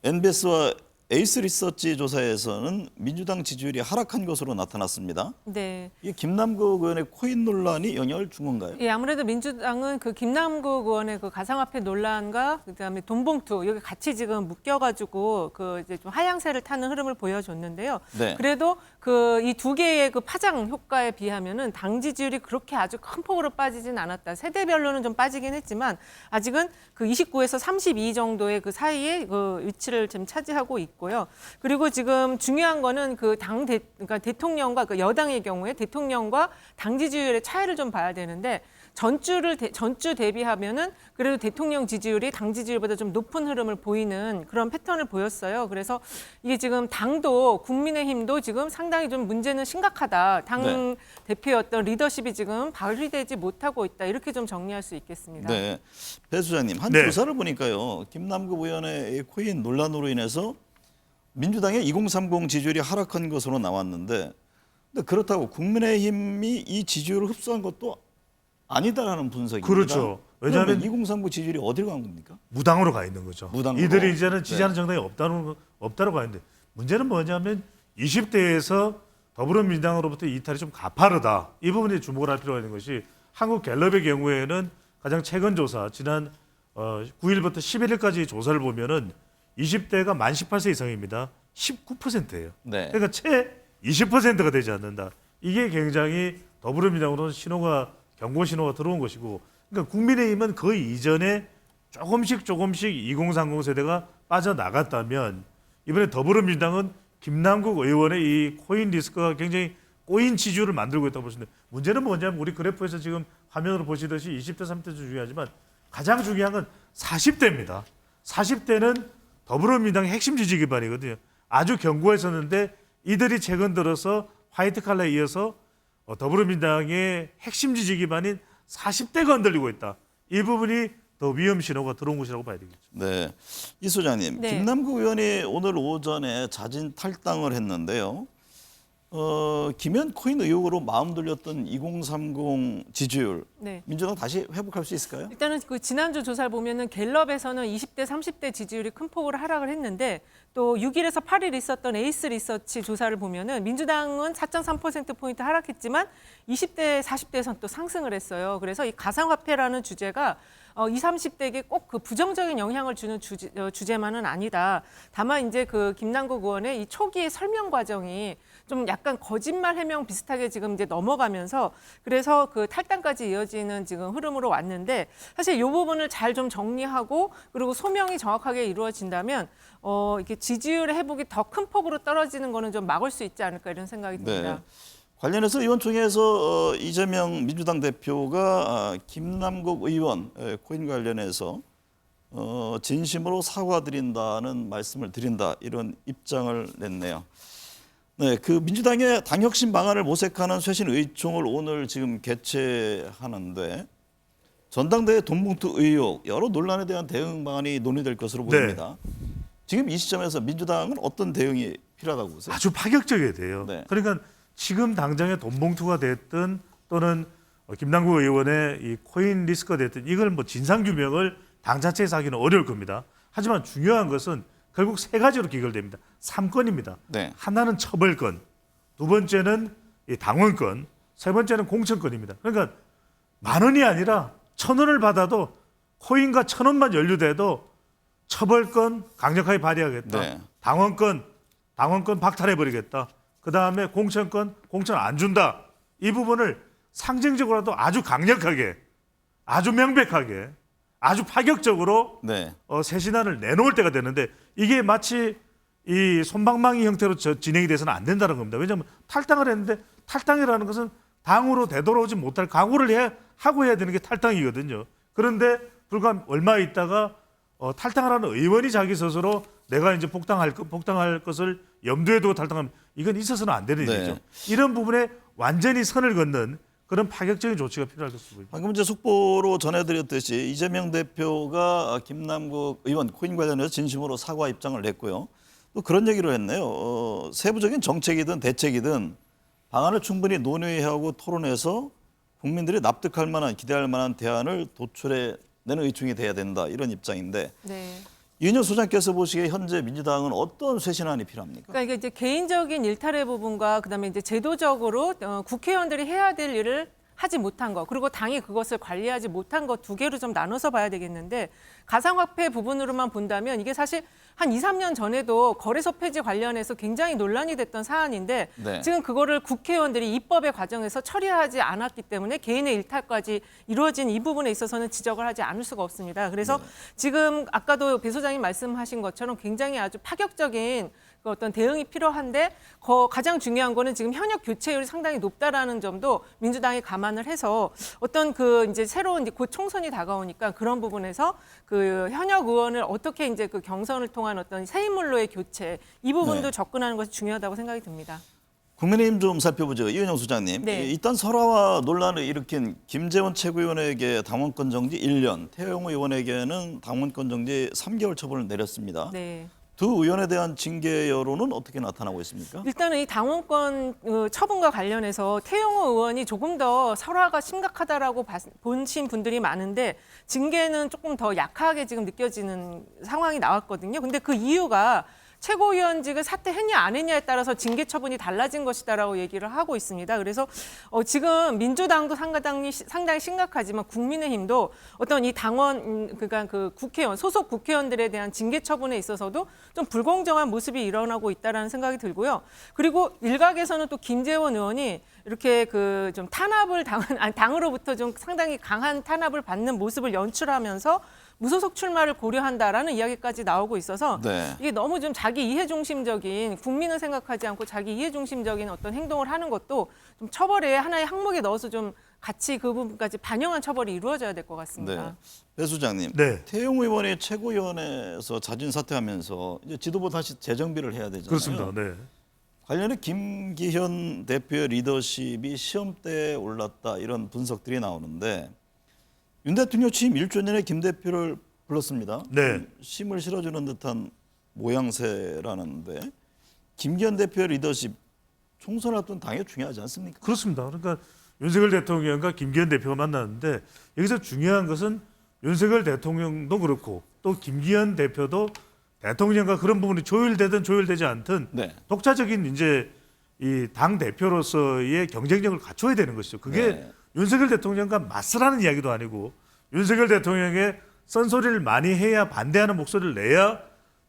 NBS와 에이스 리서치 조사에서는 민주당 지지율이 하락한 것으로 나타났습니다. 네. 이 김남국 의원의 코인 논란이 영향을 준 건가요? 예, 아무래도 민주당은 그 김남국 의원의 그 가상화폐 논란과 그다음에 돈봉투 여기 같이 지금 묶여가지고 그 이제 좀 하향세를 타는 흐름을 보여줬는데요. 네. 그래도 그 이 두 개의 그 파장 효과에 비하면은 당 지지율이 그렇게 아주 큰 폭으로 빠지진 않았다. 세대별로는 좀 빠지긴 했지만 아직은 그 29에서 32 정도의 그 사이에 그 위치를 지금 차지하고 있고요. 그리고 지금 중요한 거는 그 그러니까 대통령과 그 여당의 경우에 대통령과 당 지지율의 차이를 좀 봐야 되는데 전주 대비하면은 그래도 대통령 지지율이 당 지지율보다 좀 높은 흐름을 보이는 그런 패턴을 보였어요. 그래서 이게 지금 당도 국민의힘도 지금 상당히 좀 문제는 심각하다. 당 대표였던 리더십이 지금 발휘되지 못하고 있다. 이렇게 좀 정리할 수 있겠습니다. 네, 배 소장님 한 네. 조사를 보니까요 김남국 의원의 이 코인 논란으로 인해서 민주당의 2030 지지율이 하락한 것으로 나왔는데, 근데 그렇다고 국민의힘이 이 지지율을 흡수한 것도 아니다라는 분석입니다. 그렇죠. 왜냐하면 2030 지지율이 어디로 간 겁니까? 무당으로 가 있는 거죠. 무당으로. 이들이 이제는 지지하는 정당이 없다고 가 있는데 문제는 뭐냐면 20대에서 더불어민주당으로부터 이탈이 좀 가파르다. 이 부분에 주목을 할 필요가 있는 것이 한국 갤럽의 경우에는 가장 최근 조사 지난 9일부터 11일까지 조사를 보면은 20대가 만 18세 이상입니다. 19%예요. 네. 그러니까 채 20%가 되지 않는다. 이게 굉장히 더불어민주당으로는 경고 신호가 들어온 것이고, 그러니까 국민의힘은 그 이전에 조금씩 2030 세대가 빠져나갔다면 이번에 더불어민주당은 김남국 의원의 이 코인 리스크가 굉장히 꼬인 지지율을 만들고 있다고 볼 수 있는데, 문제는 뭐냐면 우리 그래프에서 지금 화면으로 보시듯이 20대, 30대도 중요하지만 가장 중요한 건 40대입니다. 40대는 더불어민주당의 핵심 지지 기반이거든요. 아주 견고했었는데 이들이 최근 들어서 화이트 칼라에 이어서 더불어민주당의 핵심 지지 기반인 40대가 흔들리고 있다. 이 부분이 더 위험 신호가 들어온 것이라고 봐야 되겠죠. 네, 이 소장님, 네. 김남국 의원이 오늘 오전에 자진 탈당을 했는데요. 김현 코인 의혹으로 마음 돌렸던 2030 지지율 네. 민주당 다시 회복할 수 있을까요? 일단은 그 지난주 조사를 보면은 갤럽에서는 20대, 30대 지지율이 큰 폭으로 하락을 했는데 또 6일에서 8일 있었던 에이스 리서치 조사를 보면은 민주당은 4.3%포인트 하락했지만 20대, 40대에서는 또 상승을 했어요. 그래서 이 가상화폐라는 주제가 20, 30대에게 꼭 그 부정적인 영향을 주는 주제만은 아니다. 다만 이제 그 김남국 의원의 이 초기의 설명 과정이 좀 약간 거짓말 해명 비슷하게 지금 이제 넘어가면서 그래서 그 탈당까지 이어지는 지금 흐름으로 왔는데, 사실 이 부분을 잘 좀 정리하고 그리고 소명이 정확하게 이루어진다면 이렇게 지지율의 회복이 더 큰 폭으로 떨어지는 거는 좀 막을 수 있지 않을까 이런 생각이 듭니다. 네. 관련해서 의원총회에서 이재명 민주당 대표가 김남국 의원 코인 관련해서 진심으로 사과드린다는 말씀을 드린다, 이런 입장을 냈네요. 네, 그 민주당의 당혁신 방안을 모색하는 쇄신 의총을 오늘 지금 개최하는데 전당대회 돈봉투 의혹, 여러 논란에 대한 대응 방안이 논의될 것으로 보입니다. 지금 이 시점에서 민주당은 어떤 대응이 필요하다고 보세요? 아주 파격적이어야 돼요. 네. 그러니까 지금 당장의 돈봉투가 됐든 또는 김남국 의원의 이 코인 리스크가 됐든 이걸 뭐 진상규명을 당 자체에서 하기는 어려울 겁니다. 하지만 중요한 것은 결국 세 가지로 귀결됩니다. 3건입니다. 네. 하나는 처벌건, 두 번째는 이 당원건, 세 번째는 공천건입니다. 그러니까 10,000원이 아니라 1,000원을 받아도 코인과 1,000원만 연루돼도 처벌건 강력하게 발휘하겠다. 네. 당원건 박탈해버리겠다. 그 다음에 공천 안 준다. 이 부분을 상징적으로라도 아주 강력하게, 아주 명백하게, 아주 파격적으로 네. 새 신안을 내놓을 때가 되는데 이게 마치 이 솜방망이 형태로 진행이 돼서는 안 된다는 겁니다. 왜냐하면 탈당을 했는데 탈당이라는 것은 당으로 되돌아오지 못할 각오를 하고 해야 되는 게 탈당이거든요. 그런데 불과 얼마 있다가 탈당을 하는 의원이 자기 스스로 내가 이제 복당할 것을 염두에 두고 탈당하면 이건 있어서는 안 되는 네. 일이죠. 이런 부분에 완전히 선을 긋는 그런 파격적인 조치가 필요할 것으로 보입니다. 방금 이제 속보로 전해드렸듯이 이재명 대표가 김남국 의원 코인 관련해서 진심으로 사과 입장을 냈고요. 또 그런 얘기를 했네요. 세부적인 정책이든 대책이든 방안을 충분히 논의하고 토론해서 국민들이 납득할 만한 기대할 만한 대안을 도출해내는 의중이 돼야 된다. 이런 입장인데 네. 이은영 소장께서 보시기에 현재 민주당은 어떤 쇄신안이 필요합니까? 그러니까 이게 이제 개인적인 일탈의 부분과 그다음에 이제 제도적으로 국회의원들이 해야 될 일을 하지 못한 거, 그리고 당이 그것을 관리하지 못한 거 두 개로 좀 나눠서 봐야 되겠는데, 가상화폐 부분으로만 본다면 이게 사실 한 2, 3년 전에도 거래소 폐지 관련해서 굉장히 논란이 됐던 사안인데 네. 지금 그거를 국회의원들이 입법의 과정에서 처리하지 않았기 때문에 개인의 일탈까지 이루어진 이 부분에 있어서는 지적을 하지 않을 수가 없습니다. 그래서 지금 아까도 배 소장님 말씀하신 것처럼 굉장히 아주 파격적인 그 어떤 대응이 필요한데 가장 중요한 거는 지금 현역 교체율이 상당히 높다라는 점도 민주당이 감안을 해서 어떤 그 이제 새로운 이제 곧 총선이 다가오니까 그런 부분에서 그 현역 의원을 어떻게 이제 그 경선을 통한 어떤 새 인물로의 교체 이 부분도 네. 접근하는 것이 중요하다고 생각이 듭니다. 국민의힘 좀 살펴보죠. 이은영 소장님. 네. 일단 설화와 논란을 일으킨 김재원 최고위원에게 당원권 정지 1년, 태영호 의원에게는 당원권 정지 3개월 처분을 내렸습니다. 네. 두 의원에 대한 징계 여론은 어떻게 나타나고 있습니까? 일단은 이 당원권 처분과 관련해서 태영호 의원이 조금 더 설화가 심각하다라고 보신 분들이 많은데 징계는 조금 더 약하게 지금 느껴지는 상황이 나왔거든요. 근데 그 이유가 최고위원직을 사퇴했냐 안 했냐에 따라서 징계 처분이 달라진 것이다라고 얘기를 하고 있습니다. 그래서 지금 민주당도 상당히 심각하지만 국민의힘도 어떤 이 당원 그러니까 그 국회의원 소속 국회의원들에 대한 징계 처분에 있어서도 좀 불공정한 모습이 일어나고 있다라는 생각이 들고요. 그리고 일각에서는 또 김재원 의원이 이렇게 그 좀 탄압을 당으로부터 좀 상당히 강한 탄압을 받는 모습을 연출하면서 무소속 출마를 고려한다라는 이야기까지 나오고 있어서 네. 이게 너무 좀 자기 이해 중심적인 국민을 생각하지 않고 자기 이해 중심적인 어떤 행동을 하는 것도 좀 처벌의 하나의 항목에 넣어서 좀 같이 그 부분까지 반영한 처벌이 이루어져야 될 것 같습니다. 네. 배 소장님, 네. 태영호 의원이 최고위원회에서 자진 사퇴하면서 이제 지도부 다시 재정비를 해야 되잖아요. 그렇습니다. 네. 관련해 김기현 대표의 리더십이 시험대에 올랐다 이런 분석들이 나오는데 윤 대통령 취임 1주년에 김 대표를 불렀습니다. 네. 심을 실어주는 듯한 모양새라는데 김기현 대표의 리더십 총선 앞둔 당에 중요하지 않습니까? 그렇습니다. 그러니까 윤석열 대통령과 김기현 대표가 만났는데 여기서 중요한 것은 윤석열 대통령도 그렇고 또 김기현 대표도 대통령과 그런 부분이 조율되든 조율되지 않든 네. 독자적인 이제 이 당 대표로서의 경쟁력을 갖춰야 되는 것이죠. 그게 네. 윤석열 대통령과 맞서라는 이야기도 아니고 윤석열 대통령의 썬소리를 많이 해야 반대하는 목소리를 내야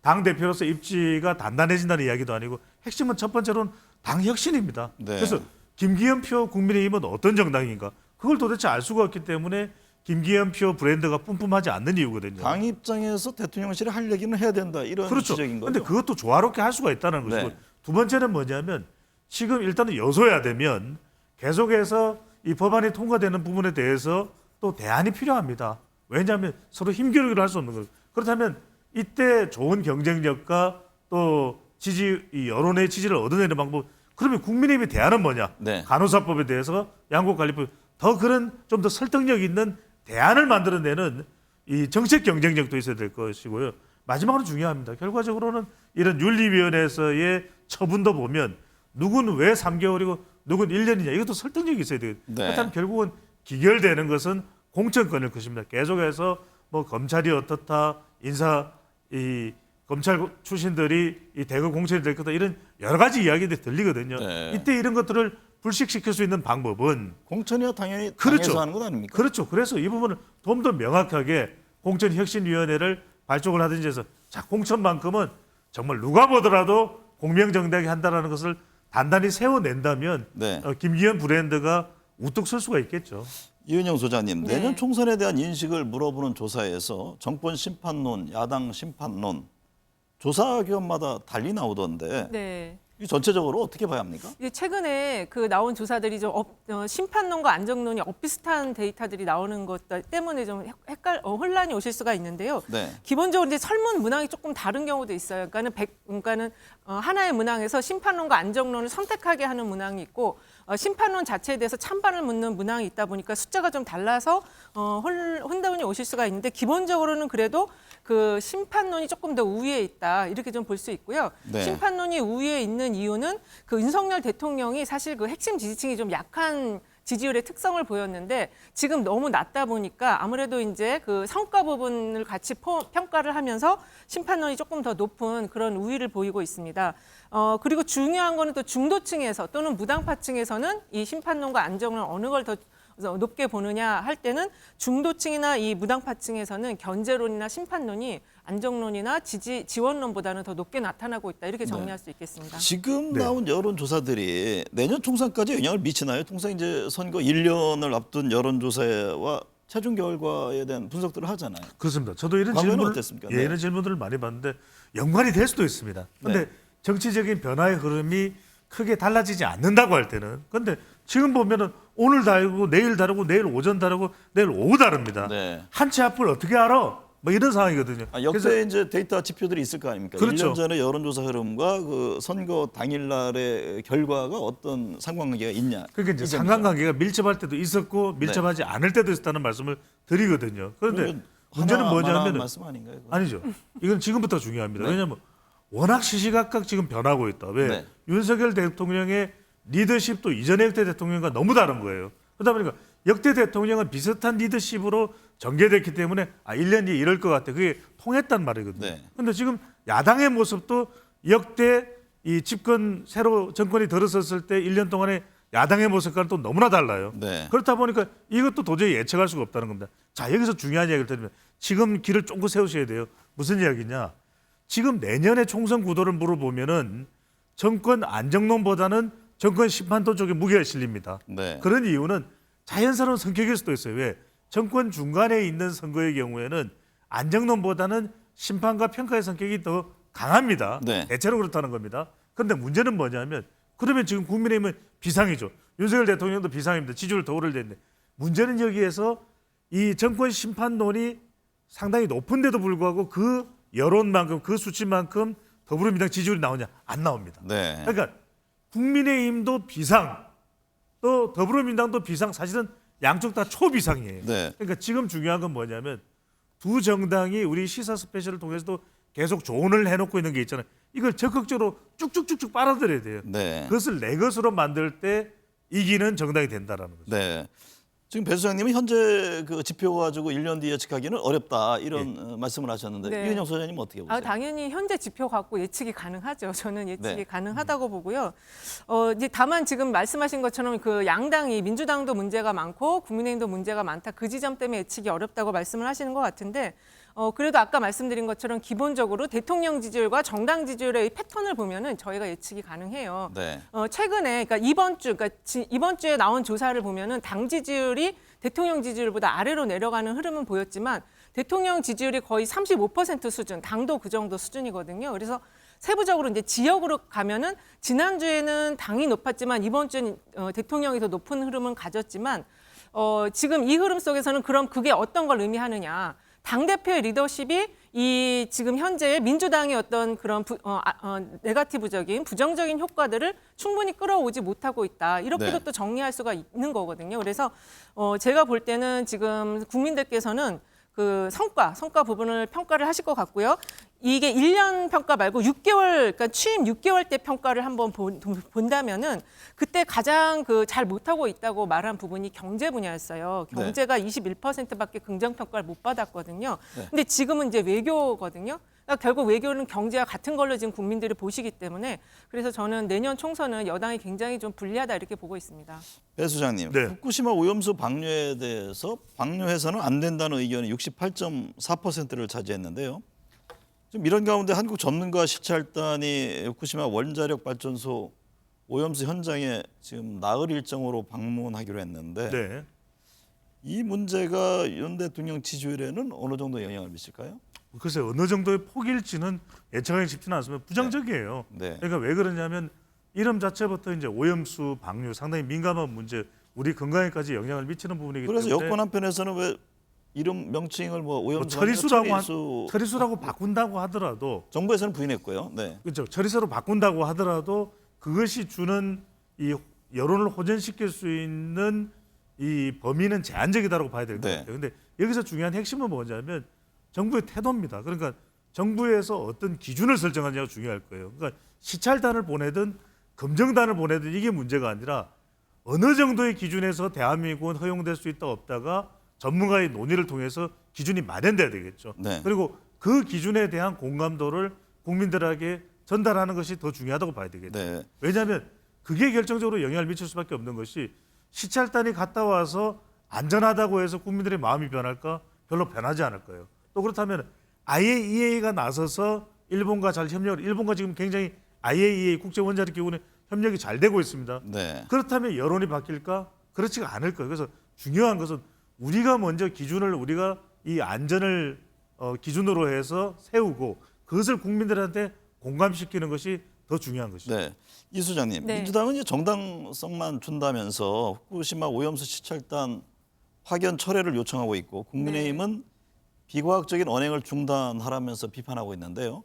당 대표로서 입지가 단단해진다는 이야기도 아니고 핵심은 첫 번째로는 당 혁신입니다. 네. 그래서 김기현 표 국민의힘은 어떤 정당인가 그걸 도대체 알 수가 없기 때문에 김기현 표 브랜드가 뿜뿜하지 않는 이유거든요. 당 입장에서 대통령실에 할 얘기는 해야 된다 이런 그렇죠. 지적인 거죠. 그런데 그것도 조화롭게 할 수가 있다는 것이고 네. 두 번째는 뭐냐면 지금 일단은 여소야 되면 계속해서 이 법안이 통과되는 부분에 대해서 또 대안이 필요합니다. 왜냐하면 서로 힘겨루기를 할 수 없는 거예요. 그렇다면 이때 좋은 경쟁력과 또 이 여론의 지지를 얻어내는 방법 그러면 국민의힘의 대안은 뭐냐? 네. 간호사법에 대해서 양곡관리법 더 그런 좀 더 설득력 있는 대안을 만들어내는 이 정책 경쟁력도 있어야 될 것이고요. 마지막으로 중요합니다. 결과적으로는 이런 윤리위원회에서의 처분도 보면 누구는 왜 3개월이고 누구는 1년이냐 이것도 설득력이 있어야 되거든요. 네. 그렇다면 결국은 기결되는 것은 공천권일 것입니다. 계속해서 뭐 검찰이 어떻다 인사 검찰 출신들이 이 대거 공천이 될 거다 이런 여러 가지 이야기들이 들리거든요. 네. 이때 이런 것들을 불식시킬 수 있는 방법은 공천이야 당연히 그렇죠. 당에서 하는 것 아닙니까? 그렇죠. 그래서 이 부분을 좀 더 명확하게 공천혁신위원회를 발족을 하든지 해서 자 공천만큼은 정말 누가 보더라도 공명정대하게 한다는 것을 단단히 세워낸다면 네. 김기현 브랜드가 우뚝 설 수가 있겠죠. 이은영 소장님, 네. 내년 총선에 대한 인식을 물어보는 조사에서 정권 심판론, 야당 심판론 조사 기관마다 달리 나오던데 네. 이 전체적으로 어떻게 봐야 합니까? 이제 최근에 그 나온 조사들이 좀 심판론과 안정론이 엇비슷한 데이터들이 나오는 것 때문에 좀 혼란이 오실 수가 있는데요. 네. 기본적으로 이제 설문 문항이 조금 다른 경우도 있어요. 그러니까는 하나의 문항에서 심판론과 안정론을 선택하게 하는 문항이 있고 심판론 자체에 대해서 찬반을 묻는 문항이 있다 보니까 숫자가 좀 달라서 혼돈이 오실 수가 있는데 기본적으로는 그래도 그 심판론이 조금 더 우위에 있다 이렇게 좀 볼 수 있고요. 네. 심판론이 우위에 있는 이유는 그 윤석열 대통령이 사실 그 핵심 지지층이 좀 약한 지지율의 특성을 보였는데 지금 너무 낮다 보니까 아무래도 이제 그 성과 부분을 같이 평가를 하면서 심판론이 조금 더 높은 그런 우위를 보이고 있습니다. 그리고 중요한 거는 또 중도층에서 또는 무당파층에서는 이 심판론과 안정론 어느 걸 더 높게 보느냐 할 때는 중도층이나 이 무당파층에서는 견제론이나 심판론이 안정론이나 지원론보다는 더 높게 나타나고 있다 이렇게 정리할 수 있겠습니다. 지금 나온 여론조사들이 내년 총선까지 영향을 미치나요? 통상 이제 선거 1년을 앞둔 여론조사와 최종 결과에 대한 분석들을 하잖아요. 그렇습니다. 저도 이런 과거에는 질문을 어땠습니까? 예, 네. 이런 질문들을 많이 봤는데 연관이 될 수도 있습니다. 그런데 네. 정치적인 변화의 흐름이 크게 달라지지 않는다고 할 때는 근데 지금 보면은 오늘 다르고 내일 다르고 내일 오전 다르고 내일 오후 다릅니다. 네. 한 치 앞을 어떻게 알아? 뭐 이런 상황이거든요. 역대 이제 데이터 지표들이 있을 거 아닙니까? 그렇죠. 1년 전에 여론조사 흐름과 그 선거 당일날의 결과가 어떤 상관관계가 있냐? 그러니까 이제 이 점이죠. 상관관계가 밀접할 때도 있었고 밀접하지 않을 때도 있었다는 말씀을 드리거든요. 그런데 그건 문제는 하나만한 뭐냐면 말씀 아닌가요? 그건? 아니죠. 이건 지금부터 중요합니다. 네. 왜냐하면 워낙 시시각각 지금 변하고 있다. 왜? 네. 윤석열 대통령의 리더십도 이전의 역대 대통령과 너무 다른 거예요. 그러다 보니까 역대 대통령은 비슷한 리더십으로 전개됐기 때문에 1년 뒤에 이럴 것 같아. 그게 통했단 말이거든요. 네. 그런데 지금 야당의 모습도 역대 이 집권 새로 정권이 들어섰을 때 1년 동안의 야당의 모습과는 또 너무나 달라요. 네. 그렇다 보니까 이것도 도저히 예측할 수가 없다는 겁니다. 자, 여기서 중요한 이야기를 드리면 지금 길을 쫑긋 세우셔야 돼요. 무슨 이야기냐? 지금 내년의 총선 구도를 물어보면은 정권 안정론보다는 정권 심판론 쪽에 무게가 실립니다. 네. 그런 이유는 자연스러운 성격일 수도 있어요. 왜? 정권 중간에 있는 선거의 경우에는 안정론보다는 심판과 평가의 성격이 더 강합니다. 네. 대체로 그렇다는 겁니다. 그런데 문제는 뭐냐면 그러면 지금 국민의힘은 비상이죠. 윤석열 대통령도 비상입니다. 지지율 더 오르는데 문제는 여기에서 이 정권 심판론이 상당히 높은데도 불구하고 그 여론만큼 그 수치만큼 더불어민주당 지지율이 나오냐? 안 나옵니다. 네. 그러니까 국민의힘도 비상, 또 더불어민주당도 비상, 사실은 양쪽 다 초비상이에요. 네. 그러니까 지금 중요한 건 뭐냐면 두 정당이 우리 시사 스페셜을 통해서도 계속 조언을 해놓고 있는 게 있잖아요. 이걸 적극적으로 쭉쭉쭉쭉 빨아들여야 돼요. 네. 그것을 내 것으로 만들 때 이기는 정당이 된다라는 거죠. 네. 지금 배 소장님은 현재 그 지표 가지고 1년 뒤에 예측하기는 어렵다 이런 말씀을 하셨는데 네. 이은영 소장님 어떻게 보세요? 당연히 현재 지표 갖고 예측이 가능하죠. 저는 예측이 네. 가능하다고 보고요. 이제 다만 지금 말씀하신 것처럼 그 양당이 민주당도 문제가 많고 국민의힘도 문제가 많다. 그 지점 때문에 예측이 어렵다고 말씀을 하시는 것 같은데 그래도 아까 말씀드린 것처럼 기본적으로 대통령 지지율과 정당 지지율의 패턴을 보면은 저희가 예측이 가능해요. 네. 최근에 그러니까 이번 주에 나온 조사를 보면은 당 지지율이 대통령 지지율보다 아래로 내려가는 흐름은 보였지만 대통령 지지율이 거의 35% 수준, 당도 그 정도 수준이거든요. 그래서 세부적으로 이제 지역으로 가면은 지난주에는 당이 높았지만 이번 주에는 대통령이 더 높은 흐름은 가졌지만 지금 이 흐름 속에서는 그럼 그게 어떤 걸 의미하느냐? 당대표의 리더십이 이 지금 현재 민주당의 어떤 그런 네거티브적인 부정적인 효과들을 충분히 끌어오지 못하고 있다. 이렇게도 네. 또 정리할 수가 있는 거거든요. 그래서 제가 볼 때는 지금 국민들께서는 그 성과 부분을 평가를 하실 것 같고요. 이게 1년 평가 말고 6개월, 그러니까 취임 6개월 때 평가를 한번 본다면은 그때 가장 그 잘 못하고 있다고 말한 부분이 경제 분야였어요. 경제가 21%밖에 긍정 평가를 못 받았거든요. 네. 근데 지금은 이제 외교거든요. 그러니까 결국 외교는 경제와 같은 걸로 지금 국민들이 보시기 때문에 그래서 저는 내년 총선은 여당이 굉장히 좀 불리하다 이렇게 보고 있습니다. 배 수장님, 네. 후쿠시마 오염수 방류에 대해서 방류해서는 안 된다는 의견이 68.4%를 차지했는데요. 지금 이런 가운데 한국 전문가 시찰단이 후쿠시마 원자력 발전소 오염수 현장에 지금 나흘 일정으로 방문하기로 했는데 네. 이 문제가 윤 대통령 지지율에는 어느 정도 영향을 미칠까요? 글쎄 어느 정도의 폭일지는 예측하기 쉽지는 않습니다. 부정적이에요. 네. 그러니까 왜 그러냐면 이름 자체부터 이제 오염수 방류 상당히 민감한 문제, 우리 건강에까지 영향을 미치는 부분이기 그래서 때문에 여권 한편에서는 왜 이름 명칭을 뭐 오염수 처리수라고 바꾼다고 하더라도 정부에서는 부인했고요. 네. 그렇죠. 처리수로 바꾼다고 하더라도 그것이 주는 이 여론을 호전시킬 수 있는 이 범위는 제한적이다라고 봐야 될 것 네. 같아요. 근데 여기서 중요한 핵심은 뭐냐면 정부의 태도입니다. 그러니까 정부에서 어떤 기준을 설정하느냐가 중요할 거예요. 그러니까 시찰단을 보내든 검증단을 보내든 이게 문제가 아니라 어느 정도의 기준에서 대한민국은 허용될 수 있다 없다가 전문가의 논의를 통해서 기준이 마련돼야 되겠죠. 네. 그리고 그 기준에 대한 공감도를 국민들에게 전달하는 것이 더 중요하다고 봐야 되겠죠. 네. 왜냐하면 그게 결정적으로 영향을 미칠 수밖에 없는 것이 시찰단이 갔다 와서 안전하다고 해서 국민들의 마음이 변할까? 별로 변하지 않을 거예요. 또 그렇다면 IAEA가 나서서 일본과 잘 협력을, 일본과 지금 굉장히 IAEA 국제원자력기구는 협력이 잘 되고 있습니다. 네. 그렇다면 여론이 바뀔까? 그렇지가 않을 거예요. 그래서 중요한 것은 우리가 먼저 기준을 우리가 이 안전을 기준으로 해서 세우고 그것을 국민들한테 공감시키는 것이 더 중요한 것이죠. 네. 이 수장님, 네. 민주당은 이제 정당성만 준다면서 후쿠시마 오염수 시찰단 파견 철회를 요청하고 있고 국민의힘은 비과학적인 언행을 중단하라면서 비판하고 있는데요.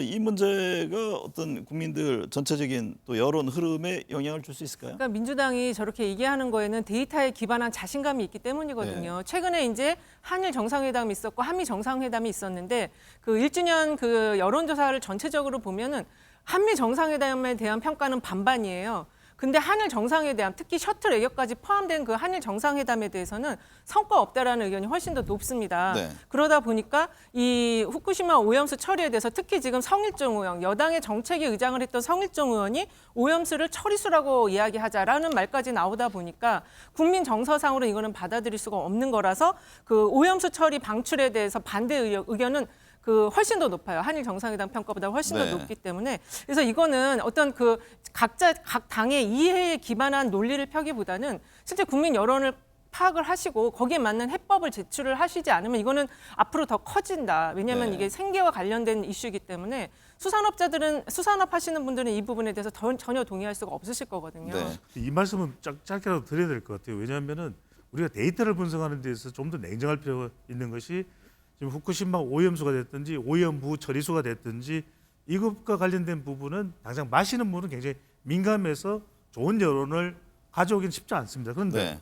이 문제가 어떤 국민들 전체적인 또 여론 흐름에 영향을 줄 수 있을까요? 그러니까 민주당이 저렇게 얘기하는 거에는 데이터에 기반한 자신감이 있기 때문이거든요. 최근에 이제 한일 정상회담이 있었고 한미 정상회담이 있었는데 그 1주년 그 여론조사를 전체적으로 보면은 한미 정상회담에 대한 평가는 반반이에요. 근데 한일 정상회담, 특히 셔틀 외교까지 포함된 그 한일 정상회담에 대해서는 성과 없다라는 의견이 훨씬 더 높습니다. 네. 그러다 보니까 이 후쿠시마 오염수 처리에 대해서 특히 지금 성일종 의원, 여당의 정책위 의장을 했던 성일종 의원이 오염수를 처리수라고 이야기하자라는 말까지 나오다 보니까 국민 정서상으로 이거는 받아들일 수가 없는 거라서 그 오염수 처리 방출에 대해서 반대 의견은 그 훨씬 더 높아요. 한일 정상회담 평가보다 훨씬 더 높기 때문에 그래서 이거는 어떤 그 각자 각 당의 이해에 기반한 논리를 펴기보다는 실제 국민 여론을 파악을 하시고 거기에 맞는 해법을 제출을 하시지 않으면 이거는 앞으로 더 커진다. 왜냐하면 이게 생계와 관련된 이슈이기 때문에 수산업 하시는 분들은 이 부분에 대해서 전혀 동의할 수가 없으실 거거든요. 네. 이 말씀은 짧게라도 드려야 될 것 같아요. 왜냐하면은 우리가 데이터를 분석하는 데 있어서 좀 더 냉정할 필요가 있는 것이 지금 후쿠시마 오염수가 됐든지 오염부 처리수가 됐든지 이것과 관련된 부분은 당장 마시는 분은 굉장히 민감해서 좋은 여론을 가져오긴 쉽지 않습니다. 그런데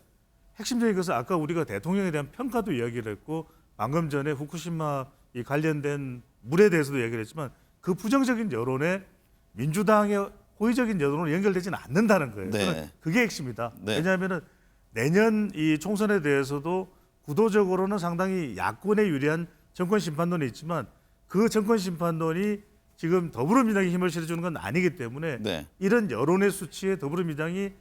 핵심적인 것은 아까 우리가 대통령에 대한 평가도 이야기를 했고 방금 전에 후쿠시마 이 관련된 물에 대해서도 이야기를 했지만 그 부정적인 여론에 민주당의 호의적인 여론으로 연결되지는 않는다는 거예요. 네. 그게 핵심이다. 네. 왜냐하면 내년 이 총선에 대해서도 구도적으로는 상당히 야권에 유리한 정권 심판론이 있지만 그 정권 심판론이 지금 더불어민주당이 힘을 실어주는 건 아니기 때문에 이런 여론의 수치에 더불어민주당이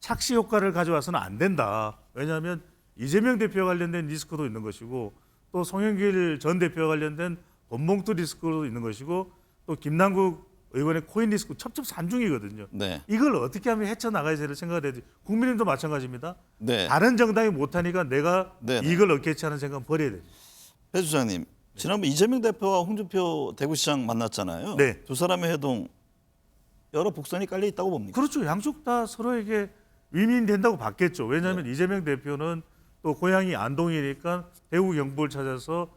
착시 효과를 가져와서는 안 된다. 왜냐하면 이재명 대표와 관련된 리스크도 있는 것이고 또 송영길 전 대표와 관련된 돈봉투 리스크도 있는 것이고 또 김남국 의원의 코인 리스크 첩첩산중이거든요. 이걸 어떻게 하면 헤쳐나가야 될지 생각을 해야 돼. 국민의힘도 마찬가지입니다. 다른 정당이 못하니까 내가 이걸 얻겠지 하는 생각은 버려야 돼요. 배 수장님, 지난번 이재명 대표와 홍준표 대구시장 만났잖아요. 두 사람의 회동 여러 복선이 깔려 있다고 봅니까? 그렇죠. 양쪽 다 서로에게 윈윈된다고 봤겠죠. 왜냐하면 이재명 대표는 또 고향이 안동이니까 대구 경북을 찾아서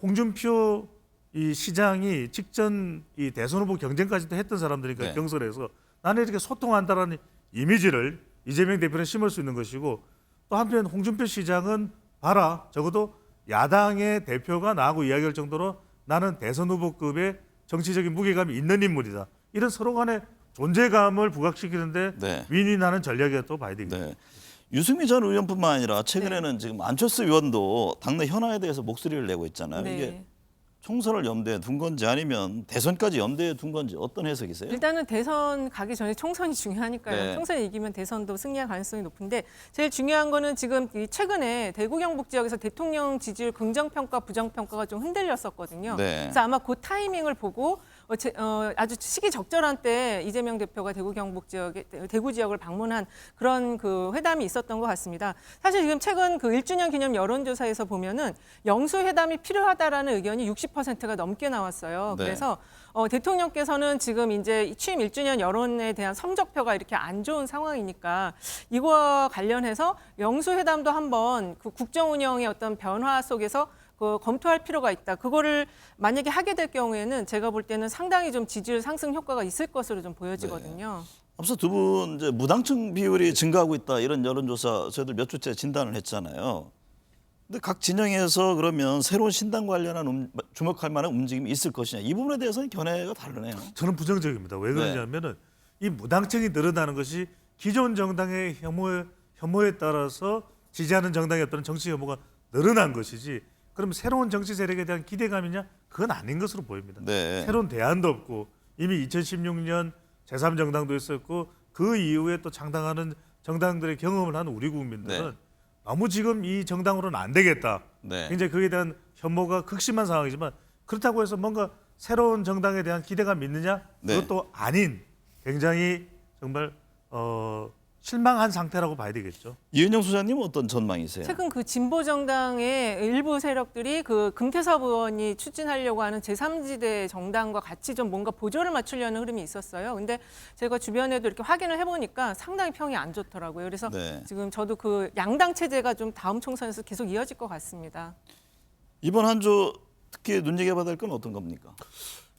홍준표 이 시장이 직전 이 대선 후보 경쟁까지도 했던 사람들이니까 경선에서 나는 이렇게 소통한다라는 이미지를 이재명 대표는 심을 수 있는 것이고 또 한편 홍준표 시장은 봐라 적어도 야당의 대표가 나하고 이야기할 정도로 나는 대선 후보급의 정치적인 무게감이 있는 인물이다. 이런 서로 간의 존재감을 부각시키는데 윈윈하는 전략이라고 또 봐야 되겠죠. 유승민 전 의원뿐만 아니라 최근에는 지금 안철수 의원도 당내 현안에 대해서 목소리를 내고 있잖아요. 이게 총선을 염두에 둔 건지 아니면 대선까지 염두에 둔 건지 어떤 해석이세요? 일단은 대선 가기 전에 총선이 중요하니까요. 네. 총선을 이기면 대선도 승리할 가능성이 높은데 제일 중요한 거는 지금 이 최근에 대구 경북 지역에서 대통령 지지율 긍정평가 부정평가가 좀 흔들렸었거든요. 네. 그래서 아마 그 타이밍을 보고 아주 시기 적절한 때 이재명 대표가 대구 경북 지역에 대구 지역을 방문한 그런 그 회담이 있었던 것 같습니다. 사실 지금 최근 그 1주년 기념 여론조사에서 보면은 영수회담이 필요하다라는 의견이 60%가 넘게 나왔어요. 네. 그래서 대통령께서는 지금 이제 취임 1주년 여론에 대한 성적표가 이렇게 안 좋은 상황이니까 이거와 관련해서 영수회담도 한번 그 국정 운영의 어떤 변화 속에서 그 검토할 필요가 있다. 그거를 만약에 하게 될 경우에는 제가 볼 때는 상당히 좀 지지율 상승 효과가 있을 것으로 좀 보여지거든요. 앞서 두 분 이제 무당층 비율이 증가하고 있다 이런 여론조사 저희들 몇 주째 진단을 했잖아요. 근데 각 진영에서 그러면 새로운 신당 관련한 주목할 만한 움직임이 있을 것이냐 이 부분에 대해서는 견해가 다르네요. 저는 부정적입니다. 왜 그러냐면은 이 무당층이 늘어나는 것이 기존 정당의 혐오에 따라서 지지하는 정당의 어떤 정치 혐오가 늘어난 것이지. 그럼 새로운 정치 세력에 대한 기대감이냐? 그건 아닌 것으로 보입니다. 네. 새로운 대안도 없고 이미 2016년 제3정당도 있었고 그 이후에 또 창당하는 정당들의 경험을 한 우리 국민들은 너무 지금 이 정당으로는 안 되겠다. 굉장히 그에 대한 혐오가 극심한 상황이지만 그렇다고 해서 뭔가 새로운 정당에 대한 기대감이 있느냐? 그것도 아닌 굉장히 정말 실망한 상태라고 봐야 되겠죠. 이은영 소장님은 어떤 전망이세요? 최근 그 진보 정당의 일부 세력들이 그 금태섭 의원이 추진하려고 하는 제3지대 정당과 같이 좀 뭔가 보조를 맞추려는 흐름이 있었어요. 근데 제가 주변에도 이렇게 확인을 해보니까 상당히 평이 안 좋더라고요. 그래서 지금 저도 그 양당 체제가 좀 다음 총선에서 계속 이어질 것 같습니다. 이번 한 주 특히 눈여겨봐야 될 건 어떤 겁니까?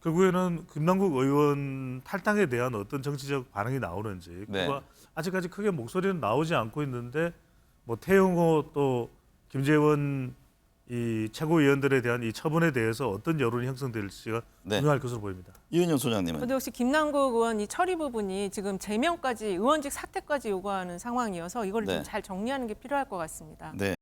결국에는 김남국 의원 탈당에 대한 어떤 정치적 반응이 나오는지 그거 아직까지 크게 목소리는 나오지 않고 있는데 뭐 태영호 또 김재원 이 최고위원들에 대한 이 처분에 대해서 어떤 여론이 형성될지가 중요할 것으로 보입니다. 이은영 소장님은? 근데 혹시 김남국 의원 이 처리 부분이 지금 제명까지 의원직 사퇴까지 요구하는 상황이어서 이걸 좀 잘 정리하는 게 필요할 것 같습니다. 네.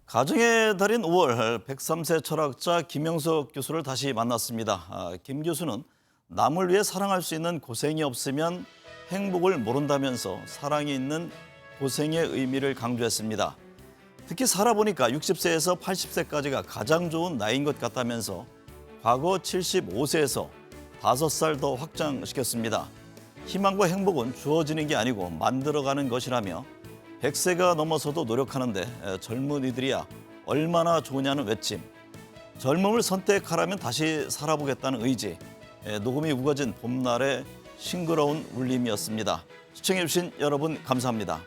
가정의 달인 5월 103세 철학자 김영석 교수를 다시 만났습니다. 김 교수는 남을 위해 사랑할 수 있는 고생이 없으면 행복을 모른다면서 사랑이 있는 고생의 의미를 강조했습니다. 특히 살아보니까 60세에서 80세까지가 가장 좋은 나이인 것 같다면서 과거 75세에서 5살 더 확장시켰습니다. 희망과 행복은 주어지는 게 아니고 만들어가는 것이라며 100세가 넘어서도 노력하는데 젊은이들이야 얼마나 좋으냐는 외침, 젊음을 선택하라면 다시 살아보겠다는 의지, 녹음이 우거진 봄날의 싱그러운 울림이었습니다. 시청해주신 여러분 감사합니다.